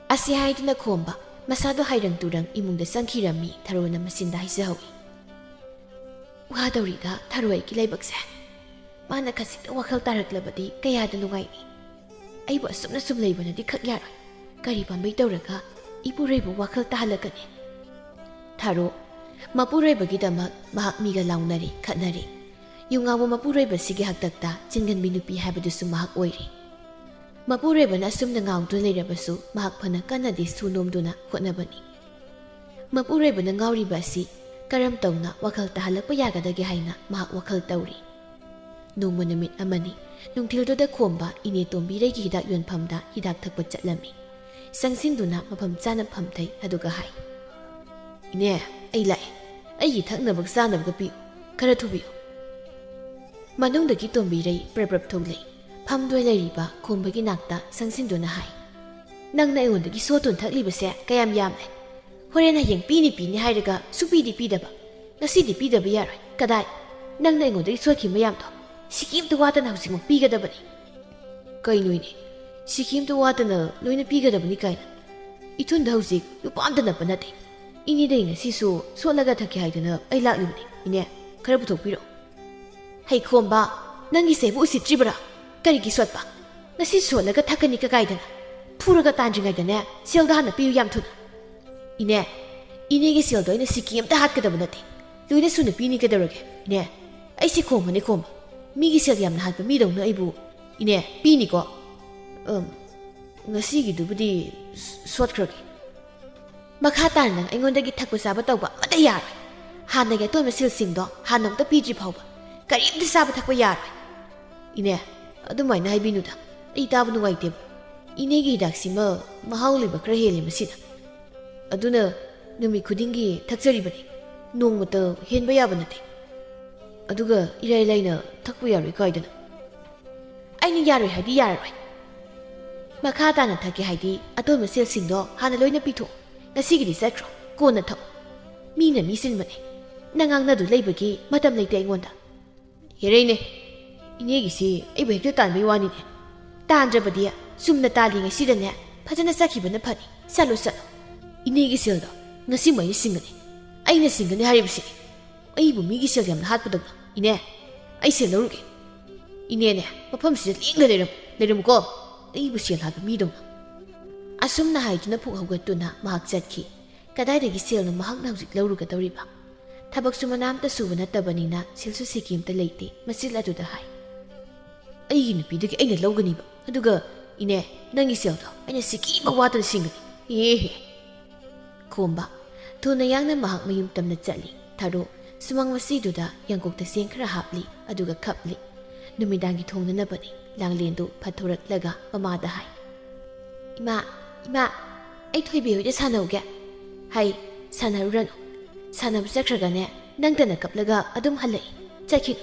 ꯑꯁꯤ ꯍꯥꯏꯗꯨꯅ ꯈꯣꯝꯕ ꯃꯁꯥꯗꯣ ꯍꯩꯔꯪ ꯇꯨꯔꯪ ꯏꯃꯨꯡꯗ ꯆꯪꯈꯤꯔꯝꯃꯤ ꯊꯔꯣꯅ ꯃꯆꯤꯟꯗ ꯍꯥꯏꯖꯍꯧꯏ ꯋꯥꯗꯧꯔꯤꯗ ꯊꯔꯣꯏꯒꯤ ꯂꯥꯏꯕꯛꯁꯦ ꯃꯥꯅ ꯈꯖꯤꯛꯇ ꯋꯥꯈꯜ ꯇꯥꯔꯛꯂꯕꯗꯤ ꯀꯌꯥꯗ ꯅꯨꯡꯉꯥꯏꯅꯤ ꯑꯩꯕꯨ ꯑꯁꯨꯝꯅ ꯁꯨꯝ ꯂꯩꯕꯅꯗꯤ ꯈꯛ ꯌꯥꯔꯣꯏ ꯀꯔꯤ ꯄꯥꯝꯕꯩ ꯇꯧꯔꯒ ꯏꯄꯨꯔꯣꯏꯕ ꯋꯥꯈꯜ ꯇꯥꯍꯜꯂꯛꯀꯅꯤ ꯊꯥꯔꯣ ꯃꯄꯨꯔꯣꯏꯕꯒꯤꯗꯃꯛ ꯃꯍꯥꯛ ꯃꯤꯒ ꯂꯥꯎꯅꯔꯤ ꯈꯠꯅꯔꯤ ꯌꯨꯉꯥꯎꯕ ꯃꯄꯨꯔꯣꯏꯕꯁꯤꯒꯤ ꯍꯛꯇꯛꯇ ꯆꯤꯡꯒꯟꯕꯤ ꯅꯨꯄꯤ ꯍꯥꯏꯕꯗꯨꯁꯨ ꯃꯍꯥꯛ ꯑꯣꯏꯔꯤ ꯃꯄꯨꯔꯣꯏꯕꯅ ꯑꯁꯨꯝꯅ ꯉꯥꯎꯗꯨꯅ ꯂꯩꯔꯕꯁꯨ ꯃꯍꯥꯛ ꯐꯅ ꯀꯟꯅꯗꯤ ꯁꯨ ꯅꯣꯝꯗꯨꯅ ꯍꯣꯠꯅꯕꯅꯤ ꯃꯄꯨꯔꯣꯏꯕꯅ ꯉꯥꯎꯔꯤꯕ ꯑꯁꯤ ꯀꯔꯝ ꯇꯧꯅ ꯋꯥꯈꯜ ꯇꯥꯍꯜꯂꯛꯄ ꯌꯥꯒꯗꯒꯦ ꯍꯥꯏꯅ ꯃꯍꯥꯛ ꯋꯥꯈꯜ ꯇꯧꯔꯤ ꯅꯣꯡꯃ ꯅꯨꯃꯤꯠ ꯑꯃꯅꯤ ꯅꯨꯡꯊꯤꯜꯗꯨꯗ ꯈꯣꯝꯕ ꯏꯅꯦ ꯇꯣꯝꯕꯤꯔꯩꯒꯤ ꯍꯤꯗꯥꯛ ꯌꯣꯟꯐꯝꯗ ꯍꯤꯗꯥꯛ ꯊꯛꯄ ꯆꯠꯂꯝꯃꯤ ꯆꯪꯁꯤꯟꯗꯨꯅ ꯃꯐꯝ ꯆꯥꯅ ꯐꯝꯊꯩ ꯑꯗꯨꯒ ꯍꯥꯏ ꯏꯅꯦ ꯑꯩ ꯂꯥꯛꯑꯦ ꯑꯩꯒꯤ ꯊꯛꯅꯕ ꯆꯥꯅꯕꯒ ꯄꯤꯌꯨ ꯈꯔ ꯊꯨꯕꯤꯌꯨ ꯃꯅꯨꯡꯗꯒꯤ ꯇꯣꯝꯕꯤꯔꯩ ꯄ꯭ꯔꯞ ꯊꯣꯛꯂꯛꯏ ꯐꯝꯗꯨꯅ ꯂꯩꯔꯤꯕ ꯈꯣꯝꯕꯒꯤ ꯅꯥꯛꯇ ꯆꯪꯁꯤꯟꯗꯨꯅ ꯍꯥꯏ ꯅꯪꯅ ꯑꯩꯉꯣꯟꯗꯒꯤ ꯁꯣꯇꯨꯟ ꯊꯛꯂꯤꯕꯁꯦ ꯀꯌꯥꯝ ꯌꯥꯝꯂꯦ ꯍꯣꯔꯦꯟ ꯍꯌꯦꯡ ꯄꯤꯅꯤ ꯍꯥꯏꯔꯒ ꯁꯨꯄꯤꯗꯤ ꯄꯤꯗꯕ ꯉꯁꯤꯗꯤ ꯄꯤꯗꯕ ꯌꯥꯔꯣꯏ ꯀꯗꯥꯏ ꯅꯪꯅ ꯑꯩꯉꯣꯟꯗꯒꯤ ꯁꯣꯠꯈꯤꯕ ꯃꯌꯥꯝꯗꯣ ꯁꯤꯀꯤꯝꯇ ꯋꯥꯠꯇꯅ ꯍꯧꯖꯤꯛꯃꯛ ꯄꯤꯒꯗꯕꯅꯤ ꯀꯩꯅꯣꯅꯦ ꯁꯤꯀꯤꯝꯇ ꯋꯥꯠꯇꯅ ꯂꯣꯏꯅ ꯄꯤꯒꯗꯕꯅꯤ ꯀꯥꯏꯅ ꯏꯊꯨꯟꯗ ꯍꯧꯖꯤꯛ ꯂꯨꯄꯥ ꯑꯝꯇ ꯅꯞꯄ ꯅꯠꯇꯦ ꯏꯅꯦꯗꯩ ꯉꯁꯤꯁꯨ ꯁꯣꯠꯂꯒ ꯊꯛꯀꯦ ꯍꯥꯏꯗꯨꯅ ꯑꯩ ꯂꯥꯛꯂꯤꯕꯅꯤ ꯏꯅꯦ ꯈꯔ ꯄꯨꯊꯣꯛꯄꯤꯔꯣ ꯍꯩ ꯈꯣꯝꯕ ꯅꯪꯒꯤꯁꯦꯕꯨ ꯎꯁꯤꯠꯇ꯭ꯔꯤꯕ꯭ꯔꯥ ꯀꯔꯤꯒꯤ ꯁꯣꯠꯄ ꯉꯁꯤ ꯁꯣꯠꯂꯒ ꯊꯛꯀꯅꯤ ꯀꯀꯥꯏꯗꯅ ꯐꯨꯔꯒ ꯇꯥꯟꯗ꯭ꯔꯤꯉꯩꯗꯅꯦ ꯁꯦꯜꯗ ꯍꯥꯟꯅ ꯄꯤꯌꯨ ꯌꯥꯝ ꯊꯨꯅ ꯏꯅꯦꯒꯤ ꯁꯦꯜꯗꯣ ꯑꯩꯅ ꯁꯤꯀꯤ ꯑꯝꯇ ꯍꯥꯠꯀꯗꯕ ꯅꯠꯇꯦ ꯂꯣꯏꯅ ꯁꯨꯅ ꯄꯤꯅꯤ ꯀꯩꯗꯧꯔꯒꯦ ꯏꯅꯦ ꯑꯩꯁꯤ ꯈꯣꯝꯕꯅꯤ ꯈꯣꯝꯕ ꯃꯤꯒꯤ ꯁꯦꯜ ꯌꯥꯝꯅ ꯍꯥꯠꯄ ꯃꯤꯗꯧꯅ ꯑꯩꯕꯨ ꯏꯅꯦ ꯄꯤꯅꯤꯀꯣ ꯉꯁꯤꯒꯤꯗꯨꯕꯨꯗꯤ ꯁꯣꯠꯈ꯭ꯔꯒꯦ ꯃꯈꯥ ꯇꯥꯅ ꯅꯪ ꯑꯩꯉꯣꯟꯗꯒꯤ ꯊꯛꯄ ꯆꯥꯕ ꯇꯧꯕ ꯑꯃꯠꯇ ꯌꯥꯔꯣꯏ ꯍꯥꯟꯅꯒꯤ ꯑꯇꯣꯟꯕ ꯁꯦꯜꯁꯤꯡꯗꯣ ꯍꯥꯟꯅ ꯑꯃꯨꯛꯇ ꯄꯤꯗ꯭ꯔꯤ ꯐꯥꯎꯕ ꯀꯔꯤꯝꯇ ꯆꯥꯕ ꯊꯛꯄ ꯌꯥꯔꯣꯏ ꯏꯅꯦ ꯑꯗꯨꯃꯥꯏꯅ ꯍꯥꯏꯕꯤꯅꯨꯗ ꯑꯩ ꯇꯥꯕ ꯅꯨꯡꯉꯥꯏꯇꯦꯕ ꯏꯅꯦꯒꯤ ꯍꯤꯗꯥꯛꯁꯤꯃ ꯃꯍꯥꯎ ꯂꯩꯕ ꯈꯔ ꯍꯦꯜꯂꯤ ꯃꯁꯤꯗ ꯑꯗꯨꯅ ꯅꯨꯃꯤꯠ ꯈꯨꯗꯤꯡꯒꯤ ꯊꯛꯆꯔꯤꯕꯅꯤ ꯅꯣꯡꯃꯇ ꯍꯦꯟꯕ ꯌꯥꯕ ꯅꯠꯇꯦ ꯑꯗꯨꯒ ꯏꯔꯥꯏ ꯂꯥꯏꯅ ꯊꯛꯄ ꯌꯥꯔꯣꯏ ꯀꯥꯏꯗꯅ ꯑꯩꯅ ꯌꯥꯔꯣꯏ ꯍꯥꯏꯗꯤ ꯌꯥꯔꯔꯣꯏ ꯃꯈꯥ ꯇꯥꯅ ꯊꯛꯀꯦ ꯍꯥꯏꯗꯤ ꯑꯇꯣꯟꯕ ꯁꯦꯜꯁꯤꯡꯗꯣ ꯍꯥꯟꯅ ꯂꯣꯏꯅ ꯄꯤꯊꯣꯛ ꯉꯁꯤꯒꯤꯗꯤ ꯆꯠꯈ꯭ꯔꯣ ꯀꯣꯟꯅ ꯊꯛ ꯃꯤꯅ ꯃꯤ ꯆꯤꯟꯕꯅꯦ ꯅꯪ ꯉꯥꯡꯅꯗꯨ ꯂꯩꯕꯒꯤ ꯃꯇꯝ ꯂꯩꯇꯦ ꯑꯩꯉꯣꯟꯗ ꯌꯥꯔꯩꯅꯦ ꯏꯅꯦꯒꯤꯁꯤ ꯑꯩꯕꯨ ꯍꯦꯛꯇ ꯇꯥꯟꯕꯩ ꯋꯥꯅꯤꯅꯦ ꯇꯥꯟꯗ꯭ꯔꯕꯗꯤ ꯆꯨꯝꯅ ꯇꯥꯜꯂꯤꯉꯩꯁꯤꯗꯅꯦ ꯐꯖꯅ ꯆꯠꯈꯤꯕꯅ ꯐꯅꯤ ꯆꯠꯂꯣ ꯏꯅꯦꯒꯤ ꯁꯦꯜꯗꯣ ꯉꯁꯤꯃꯛ ꯑꯩꯅ ꯁꯤꯡꯒꯅꯤ ꯑꯩꯅ ꯁꯤꯡꯒꯅꯤ ꯍꯥꯏꯔꯤꯕꯁꯤꯅꯤ ꯑꯩꯕꯨ ꯃꯤꯒꯤ ꯁꯦꯜ ꯌꯥꯝꯅ ꯍꯥꯠꯄꯗꯧꯅ ꯏꯅꯦ ꯑꯩ ꯁꯦꯜ ꯂꯧꯔꯨꯒꯦ ꯏꯅꯦꯅꯦ ꯃꯐꯝꯁꯤꯗ ꯂꯦꯡꯅ ꯂꯩꯔꯝꯃꯨꯀꯣ ꯑꯩꯕꯨ ꯁꯦꯜ ꯍꯥꯠꯄ ꯃꯤꯗꯧꯅ ꯑꯁꯨꯝꯅ ꯍꯥꯏꯗꯨꯅ ꯄꯨꯛ ꯍꯧꯒꯠꯇꯨꯅ ꯃꯍꯥꯛ ꯆꯠꯈꯤ ꯀꯗꯥꯏꯗꯒꯤ ꯁꯦꯜꯅꯣ ꯃꯍꯥꯛꯅ ꯍꯧꯖꯤꯛ ꯂꯧꯔꯨꯒꯗꯧꯔꯤꯕ ꯊꯕꯛꯁꯨ ꯃꯅꯥꯝꯇ ꯁꯨꯕ ꯅꯠꯇꯕꯅꯤꯅ ꯁꯦꯜꯁꯨ ꯁꯤꯀꯤ ꯑꯝꯇ ꯂꯩꯇꯦ ꯃꯆꯤꯜ ꯑꯗꯨꯗ ꯍꯥꯏ ꯑꯩꯒꯤ ꯅꯨꯄꯤꯗꯒꯤ ꯑꯩꯅ ꯂꯧꯒꯅꯤꯕ ꯑꯗꯨꯒ ꯏꯅꯦ ꯅꯪꯒꯤ ꯁꯦꯜꯗꯣ ꯑꯩꯅ ꯁꯤꯀꯤꯃ ꯋꯥꯠꯇꯅ ꯁꯤꯡꯒꯅꯤ ꯑꯦꯍꯦ ꯈꯣꯝꯕ ꯊꯨꯅ ꯌꯥꯡꯅ ꯃꯍꯥꯛ ꯃꯌꯨꯝ ꯇꯝꯅ ꯆꯠꯂꯤ ꯊꯥꯔꯣ ꯁꯨꯃꯥꯡ ꯃꯁꯤꯗꯨꯗ ꯌꯥꯡꯀꯣꯛꯇ ꯆꯦꯡ ꯈꯔ ꯍꯥꯞꯂꯤ ꯑꯗꯨꯒ ꯈꯞꯂꯤ ꯅꯨꯃꯤꯗꯥꯡꯒꯤ ꯊꯣꯡꯅꯅꯕꯅꯤ ꯂꯥꯡꯂꯦꯟꯗꯨ ꯐꯠꯊꯣꯔꯛꯂꯒ ꯃꯃꯥꯗ ꯍꯥꯏ Ima, ai thôi biểu cho sao nào kìa. Hay, sao nào răn. Sao nào chắc ra nè, đang tên là cặp laga adum halay. Chạy khi.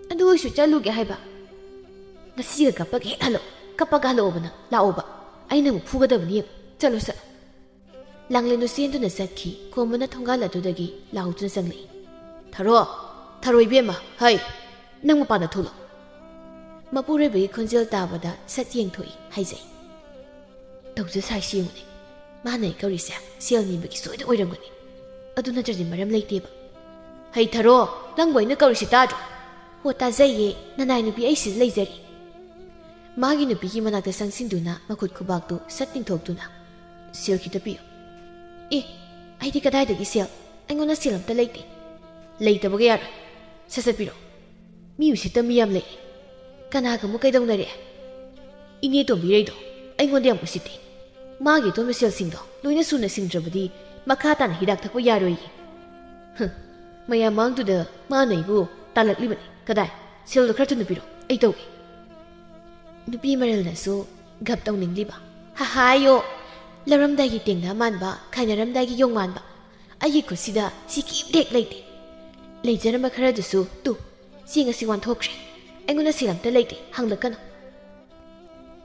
Adu su chalu kìa hay ba. Ngasi ka kapag halo. Kapag halo ba na, lao ba. Ay nang fuga da bani. Chalo sa. Langlin no siento na sakhi, ko mana thonga la tu dagi, lao tu sang lai. Tharo ibe ma. Hay. Nang mapa na thulo. Mapure be khonjel ta ba da sat yeng thoi hay zai. Tawju sai siu ni. Ma nei ka ri sa. Sial ni bagi soi da oiram gani. Adu na jardi maram lai te ba. Hay tharo, nang boi na ka ri si ta. Ho ta zai ye, nanai nu bi ai si lai zari. Magi nu bi ki manakta sangsin duna makut khubak tu sat ting thok duna. Sial ki ta pi. Ai di kadai dagi sial. Ai ngona sial am ta lai te. Lai ta ba ga yar. Sasat piro. Mi usi ta mi yam lai. Kana ka mo kai dong na re. Ini to bi rei do. Ai ngon diam usi te. Magi to me sial sing do. Loina su na sing drabadi makha ta na hidak thak pa yaroi. Maya mang tu da ma nei bu talak li bani. Kadai. Sial do khra tu na piro. Ai to. Nupi maral na so gap tong ning li ba. Ha ha yo. Laram dai gi ting na man ba. Khaina ram dai gi yong man ba. Ai ko sida si ki dek lai te. Lai jana ma khara du su tu. Si nga si wan thok shre. Ai ngona silam ta lai te hang la kan.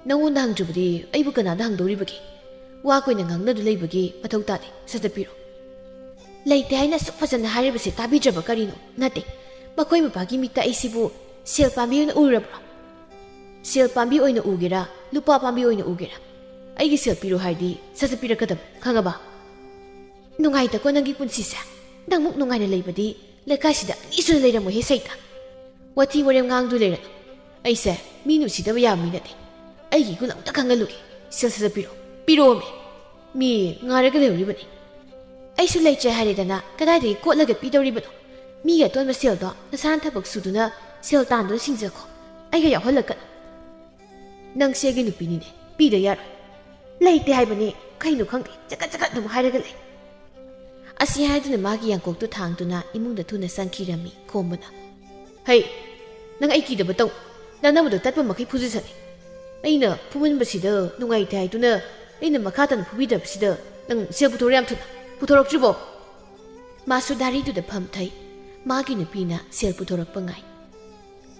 Nangunda hang ju budi ai bu kana da hang dori bagi. Wa ko na ngang na du lai bagi mathau ta de sa ta piro. Lai te ai na su fasan hari ba se ta bi jaba kari no. Na te. Ba khoi ma ba gi mi ta ai si bu sel pa mi na ura bro. Sel pambi oina ugera, lupa pambi oina ugera. Aigi sel piro haidi, sasa pira kadam, khanga ba. Nungai ta ko nangi punsi sa. Dang muk nungai na leibadi, lekai sida isu na leira mo he saita. Wati warem ngang du leira. Ai sa, minu sida ba yam minate. Aigi gulang ta khanga lugi, sel sasa piro me. Mi ngare ka leuri bani. Ai su lai cha hari dana, kadai de ko laga pidori bano. Mi ga ton ma sel do, na san thabak suduna sel tan do singja ko. Ai ga ya holakan. Nang segi nupi ni ne, pi da yar. Lai te hai bani, kai nu khang chaka dum hai raga lai. Asi hai du na magi yang kok tu thang tu na imung da tu na sang kirami khomana. Hey, nang ai ki da batau. Nang na bu tat pa makai phuji sani. Ai na phumun ba si da nungai te hai tu na, ai na makha tan phubi da si da, nang sia bu thoriam tu. Puthorok jibo. Masu dari tu da pham thai. Magi nupi na sel puthorok pangai.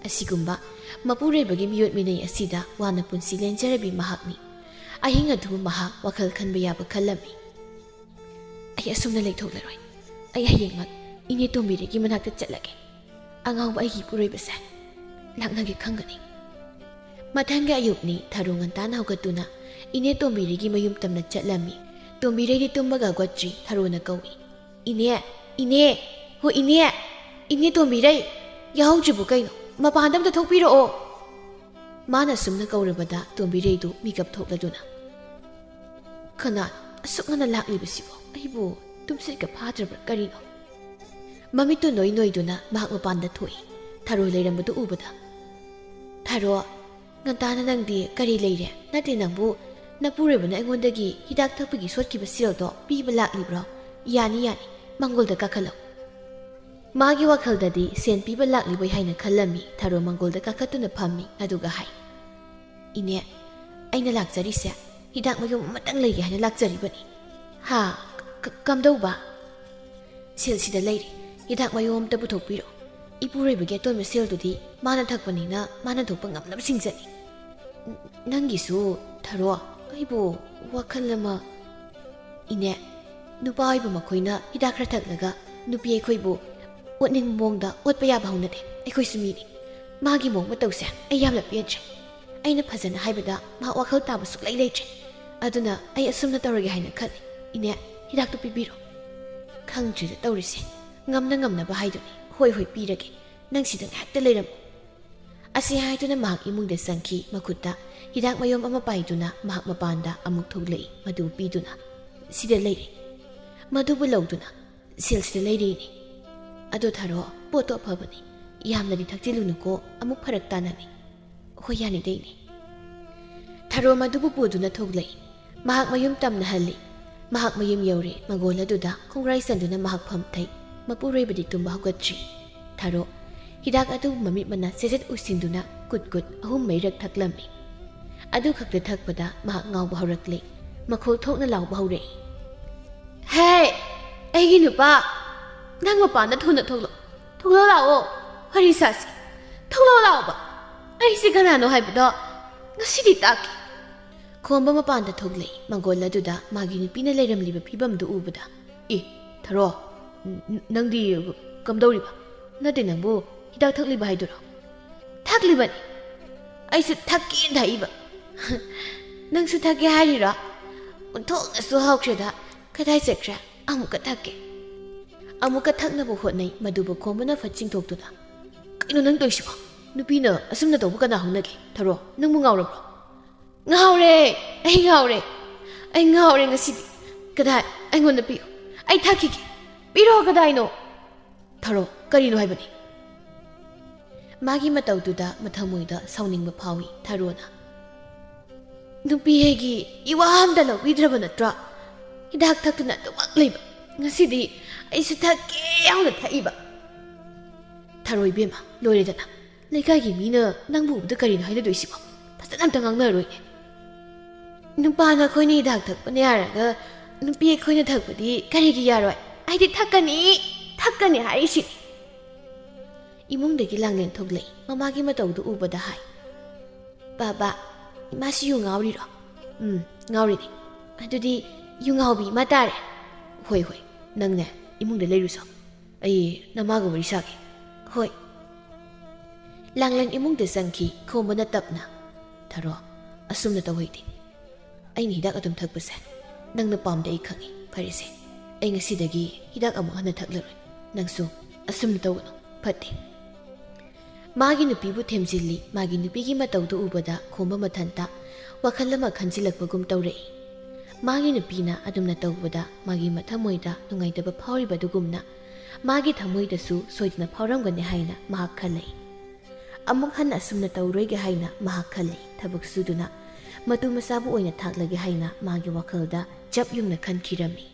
Asigumba Mapure bagi miyot minay asida wana punsi lenjarabi mahakni. Ahing adu mahak wakal kan bayaba kalami. Ay asum na lay laroy. Ay hayeng mag ini tumbiri ki manakta chalage. Angaw ba ay kipuray basa. Lang nagi kangani. Matanga ayup ni tarungan tanaw katuna. Ini tumbiri ki mayum tam na chalami. Tumbiri di tumbaga gwatri taruna kawi. Ini tumbiri. Yahaw jibu kayo. Mapandam ta thokpiro o. Mana sumna kaurabada tombirei du mikap thokladuna. Kana asuk ngana lakli bisibo. Aibo tumsit ka phadrabra karino. Mamitu noi duna mahak mapanda thoi. Tharo leirambadu ubada. Tharo ngantana nangdi kari leire. Nati nangbu napurebana aingondagi hidak thakpagi sotkiba sildo piba lakli bro. Yani mangol da kakalaw. Magi wakal dadi sen piba lakli boy haina khalami tharo mangol da kakatuna phammi aduga hai. Ine aina lakjari se hidak mayum matang lei haina lakjari bani. Ha kamdau ba. Sel sida leiri hidak mayum ta puthok piro. Ipurei bage ton sel dudi mana thakpani na mana thokpa ngamnab singjani. Nangi su tharo aibo wakhalama ine nupa aibo makoina hidak khra thaklaga nupi aikhoibo Watning mongda wat pa yaba hunade aikoi sumini magi mong matawsa ay yamla piedre ay na phajana haibada ma wakhal ta basuk lai leitre aduna ay asumna tawrage haina khali ine hidak tu pibiro khangji da tawrise ngamna ba haiduni hoi pirage nang sidang hakta leiram asi haiduna mahak imungda sangki makutta hidak mayom ama paiduna mahak mapanda amuk thoglei madu piduna sida leire madu bulawduna silsida leire ni Ado tharo poto phabani yamna di thakjilu nuko amuk pharak tanani hoyani deini tharo madubu poduna thoglai mahak mayum tamna halli mahak mayum yore magola duda khongrai sanduna mahak pham thai mapurei badi tumba hogatri tharo hidak adu mami mana seset usinduna kut ahum mairak thaklami ꯑꯗꯨ ꯈꯛꯇ ꯊꯛꯄꯗ ꯃꯍꯥꯛ ꯉꯥꯎꯕ ꯍꯧꯔꯛꯂꯦ ꯃꯈꯣꯜ ꯊꯣꯛꯅ ꯂꯥꯎꯕ ꯍꯧꯔꯛꯏ ꯍꯦ ꯑꯩꯒꯤ ꯅꯨꯄꯥ ꯅꯪ ꯃꯄꯥꯟꯗ ꯊꯨꯅ ꯊꯣꯛꯂꯛꯑꯣ ꯂꯥꯛꯑꯣ ꯋꯥꯔꯤ ꯁꯥꯁꯤ ꯊꯣꯛꯂꯛꯑꯣ ꯂꯥꯛꯑꯣꯕ ꯑꯩꯁꯤ ꯀꯅꯥꯅꯣ ꯍꯥꯏꯕꯗꯣ ꯉꯁꯤꯗꯤ ꯇꯥꯛꯀꯦ ꯈꯣꯝꯕ ꯃꯄꯥꯟꯗ ꯊꯣꯛꯂꯛꯏ ꯃꯪꯒꯣꯜ ꯑꯗꯨꯗ ꯃꯥꯒꯤ ꯅꯨꯄꯤꯅ ꯂꯩꯔꯝꯂꯤꯕ ꯐꯤꯕꯝꯗꯨ ꯎꯕꯗ ꯊꯔꯣ ꯅꯪꯗꯤ ꯀꯝꯗꯧꯔꯤꯕ ꯅꯠꯇꯦ ꯅꯪꯕꯨ ꯍꯤꯗꯥꯛ ꯊꯛꯂꯤꯕ ꯍꯥꯏꯗꯨꯔꯣ ꯊꯛꯂꯤꯕꯅꯤ ꯑꯩꯁꯨ ꯊꯛꯀꯦꯅ ꯊꯛꯏꯕ ꯅꯪꯁꯨ ꯊꯛꯀꯦ ꯍꯥꯏꯔꯤꯔꯣ ꯑꯣꯟꯊꯣꯛꯅꯁꯨ ꯍꯥꯎꯈ꯭ꯔꯦꯗ ꯀꯗꯥꯏ ꯆꯠꯈ꯭ꯔꯦ ꯑꯃꯨꯛꯀ ꯊꯛꯀꯦ ꯑꯃꯨꯛꯀ ꯊꯛꯅꯕ ꯍꯣꯠꯅꯩ ꯃꯗꯨꯕꯨ ꯈꯣꯝꯕꯅ ꯐꯠ ꯆꯤꯡꯊꯣꯛꯇꯨꯅ ꯀꯩꯅꯣ ꯅꯪ ꯇꯧꯏꯁꯤꯕꯣ ꯅꯨꯄꯤꯅ ꯑꯁꯨꯝꯅ ꯇꯧꯕ ꯀꯅꯥ ꯍꯧꯅꯒꯦ ꯊꯔꯣ ꯅꯪꯕꯨ ꯉꯥꯎꯔꯕ꯭ꯔꯣ ꯉꯥꯎꯔꯦ ꯑꯩ ꯉꯥꯎꯔꯦ ꯉꯁꯤꯗꯤ ꯀꯗꯥꯏ ꯑꯩꯉꯣꯟꯗ ꯄꯤꯌꯨ ꯑꯩ ꯊꯛꯈꯤꯒꯦ ꯄꯤꯔꯣ ꯀꯗꯥꯏꯅꯣ ꯊꯔꯣ ꯀꯔꯤꯅꯣ ꯍꯥꯏꯕꯅꯤ ꯃꯥꯒꯤ ꯃꯇꯧꯗꯨꯗ ꯃꯊꯃꯣꯏꯗ ꯁꯥꯎꯅꯤꯡꯕ ꯐꯥꯎꯏ ꯊꯔꯣꯅ ꯅꯨꯄꯤ ꯑꯩꯒꯤ ꯏꯋꯥ ꯑꯝꯇ ꯂꯧꯕꯤꯗ꯭ꯔꯕ ꯅꯠꯇ꯭ꯔꯣ ꯍꯤꯗꯥꯛ ꯊꯛꯇꯨꯅ ꯑꯗꯨꯃꯛ ꯂꯩꯕ ꯉꯁꯤꯗꯤ ꯑꯩꯁꯨ ꯊꯛꯀꯦ ꯌꯥꯎꯅ ꯊꯛꯏꯕ ꯊꯔꯣ ꯏꯕꯦꯝꯃ ꯂꯣꯏꯔꯦꯗꯅ ꯂꯩꯀꯥꯏꯒꯤ ꯃꯤꯅ ꯅꯪꯕꯨ ꯎꯕꯗ ꯀꯔꯤꯅꯣ ꯍꯥꯏꯅꯗꯣꯏꯁꯤꯕꯣ ꯐꯖꯅ ꯑꯝꯇ ꯉꯥꯡꯅꯔꯣꯏꯅꯦ ꯅꯨꯄꯥꯅ ꯑꯩꯈꯣꯏꯅ ꯍꯤꯗꯥꯛ ꯊꯛꯄꯅ ꯌꯥꯔꯒ ꯅꯨꯄꯤ ꯑꯩꯈꯣꯏꯅ ꯊꯛꯄꯗꯤ ꯀꯔꯤꯒꯤ ꯌꯥꯔꯣꯏ ꯑꯩꯗꯤ ꯊꯛꯀꯅꯤ ꯍꯥꯏꯔꯤꯁꯤꯅꯤ ꯏꯃꯨꯡꯗꯒꯤ ꯂꯥꯡꯂꯦꯟ ꯊꯣꯛꯂꯛꯏ ꯃꯃꯥꯒꯤ ꯃꯇꯧꯗꯨ ꯎꯕꯗ ꯍꯥꯏ ꯕꯥꯕꯥ ꯏꯃꯥꯁꯤ ꯌꯨ ꯉꯥꯎꯔꯤꯔꯣ ꯉꯥꯎꯔꯤꯅꯤ ꯑꯗꯨꯗꯤ ꯌꯨ ꯉꯥꯎꯕꯤ ꯑꯃ ꯇꯥꯔꯦ ꯍꯣꯏ ꯅꯪꯅꯦ ꯏꯃꯨꯡꯗ ꯂꯩꯔꯨꯁꯣ ꯑꯩ ꯅꯃꯥꯒ ꯋꯥꯔꯤ ꯁꯥꯒꯦ ꯍꯣꯏ ꯂꯥꯡꯂꯦꯟ ꯏꯃꯨꯡꯗ ꯆꯪꯈꯤ ꯈꯣꯝꯕꯅ ꯇꯞꯅ ꯊꯔꯣ ꯑꯁꯨꯝꯅ ꯇꯧꯍꯩꯗꯦ ꯑꯩꯅ ꯍꯤꯗꯥꯛ ꯑꯗꯨꯝ ꯊꯛꯄꯁꯦ ꯅꯪꯅ ꯄꯥꯝꯗꯦ ꯑꯩ ꯈꯪꯉꯤ ꯐꯔꯦꯁꯦ ꯑꯩ ꯉꯁꯤꯗꯒꯤ ꯍꯤꯗꯥꯛ ꯑꯃꯨꯛ ꯍꯟꯅ ꯊꯛꯂꯔꯣꯏ ꯅꯪꯁꯨ ꯑꯁꯨꯝꯅ ꯇꯧꯒꯅꯨ ꯐꯠꯇꯦ ꯃꯥꯒꯤ ꯅꯨꯄꯤꯕꯨ ꯊꯦꯝꯖꯤꯜꯂꯤ ꯃꯥꯒꯤ ꯅꯨꯄꯤꯒꯤ ꯃꯇꯧꯗꯨ ꯎꯕꯗ ꯈꯣꯝꯕ ꯃꯊꯟꯇ ꯋꯥꯈꯜ ꯑꯃ ꯈꯟꯖꯤꯜꯂꯛꯄꯒꯨꯝ ꯇꯧꯔꯛꯏ ꯃꯥꯒꯤ ꯅꯨꯄꯤꯅ ꯑꯗꯨꯝꯅ ꯇꯧꯕꯗ ꯃꯥꯒꯤ ꯃꯊꯃꯣꯏꯗ ꯅꯨꯡꯉꯥꯏꯇꯕ ꯐꯥꯎꯔꯤꯕꯗꯨꯒꯨꯝꯅ ꯃꯥꯒꯤ ꯊꯃꯣꯏꯗꯁꯨ ꯁꯣꯏꯗꯅ ꯐꯥꯎꯔꯝꯒꯅꯤ ꯍꯥꯏꯅ ꯃꯍꯥꯛ ꯈꯜꯂꯤ ꯑꯃꯨꯛ ꯍꯟꯅ ꯑꯁꯨꯝꯅ ꯇꯧꯔꯣꯏꯒꯦ ꯍꯥꯏꯅ ꯃꯍꯥꯛ ꯈꯜꯂꯤ ꯊꯕꯛ ꯁꯨꯗꯨꯅ ꯃꯇꯨ ꯃꯆꯥꯕꯨ ꯑꯣꯏꯅ ꯊꯥꯛꯂꯒꯦ ꯍꯥꯏꯅ ꯃꯥꯒꯤ ꯋꯥꯈꯜꯗ ꯆꯞ ꯌꯨꯡꯅ ꯈꯟꯈꯤꯔꯝꯃꯤ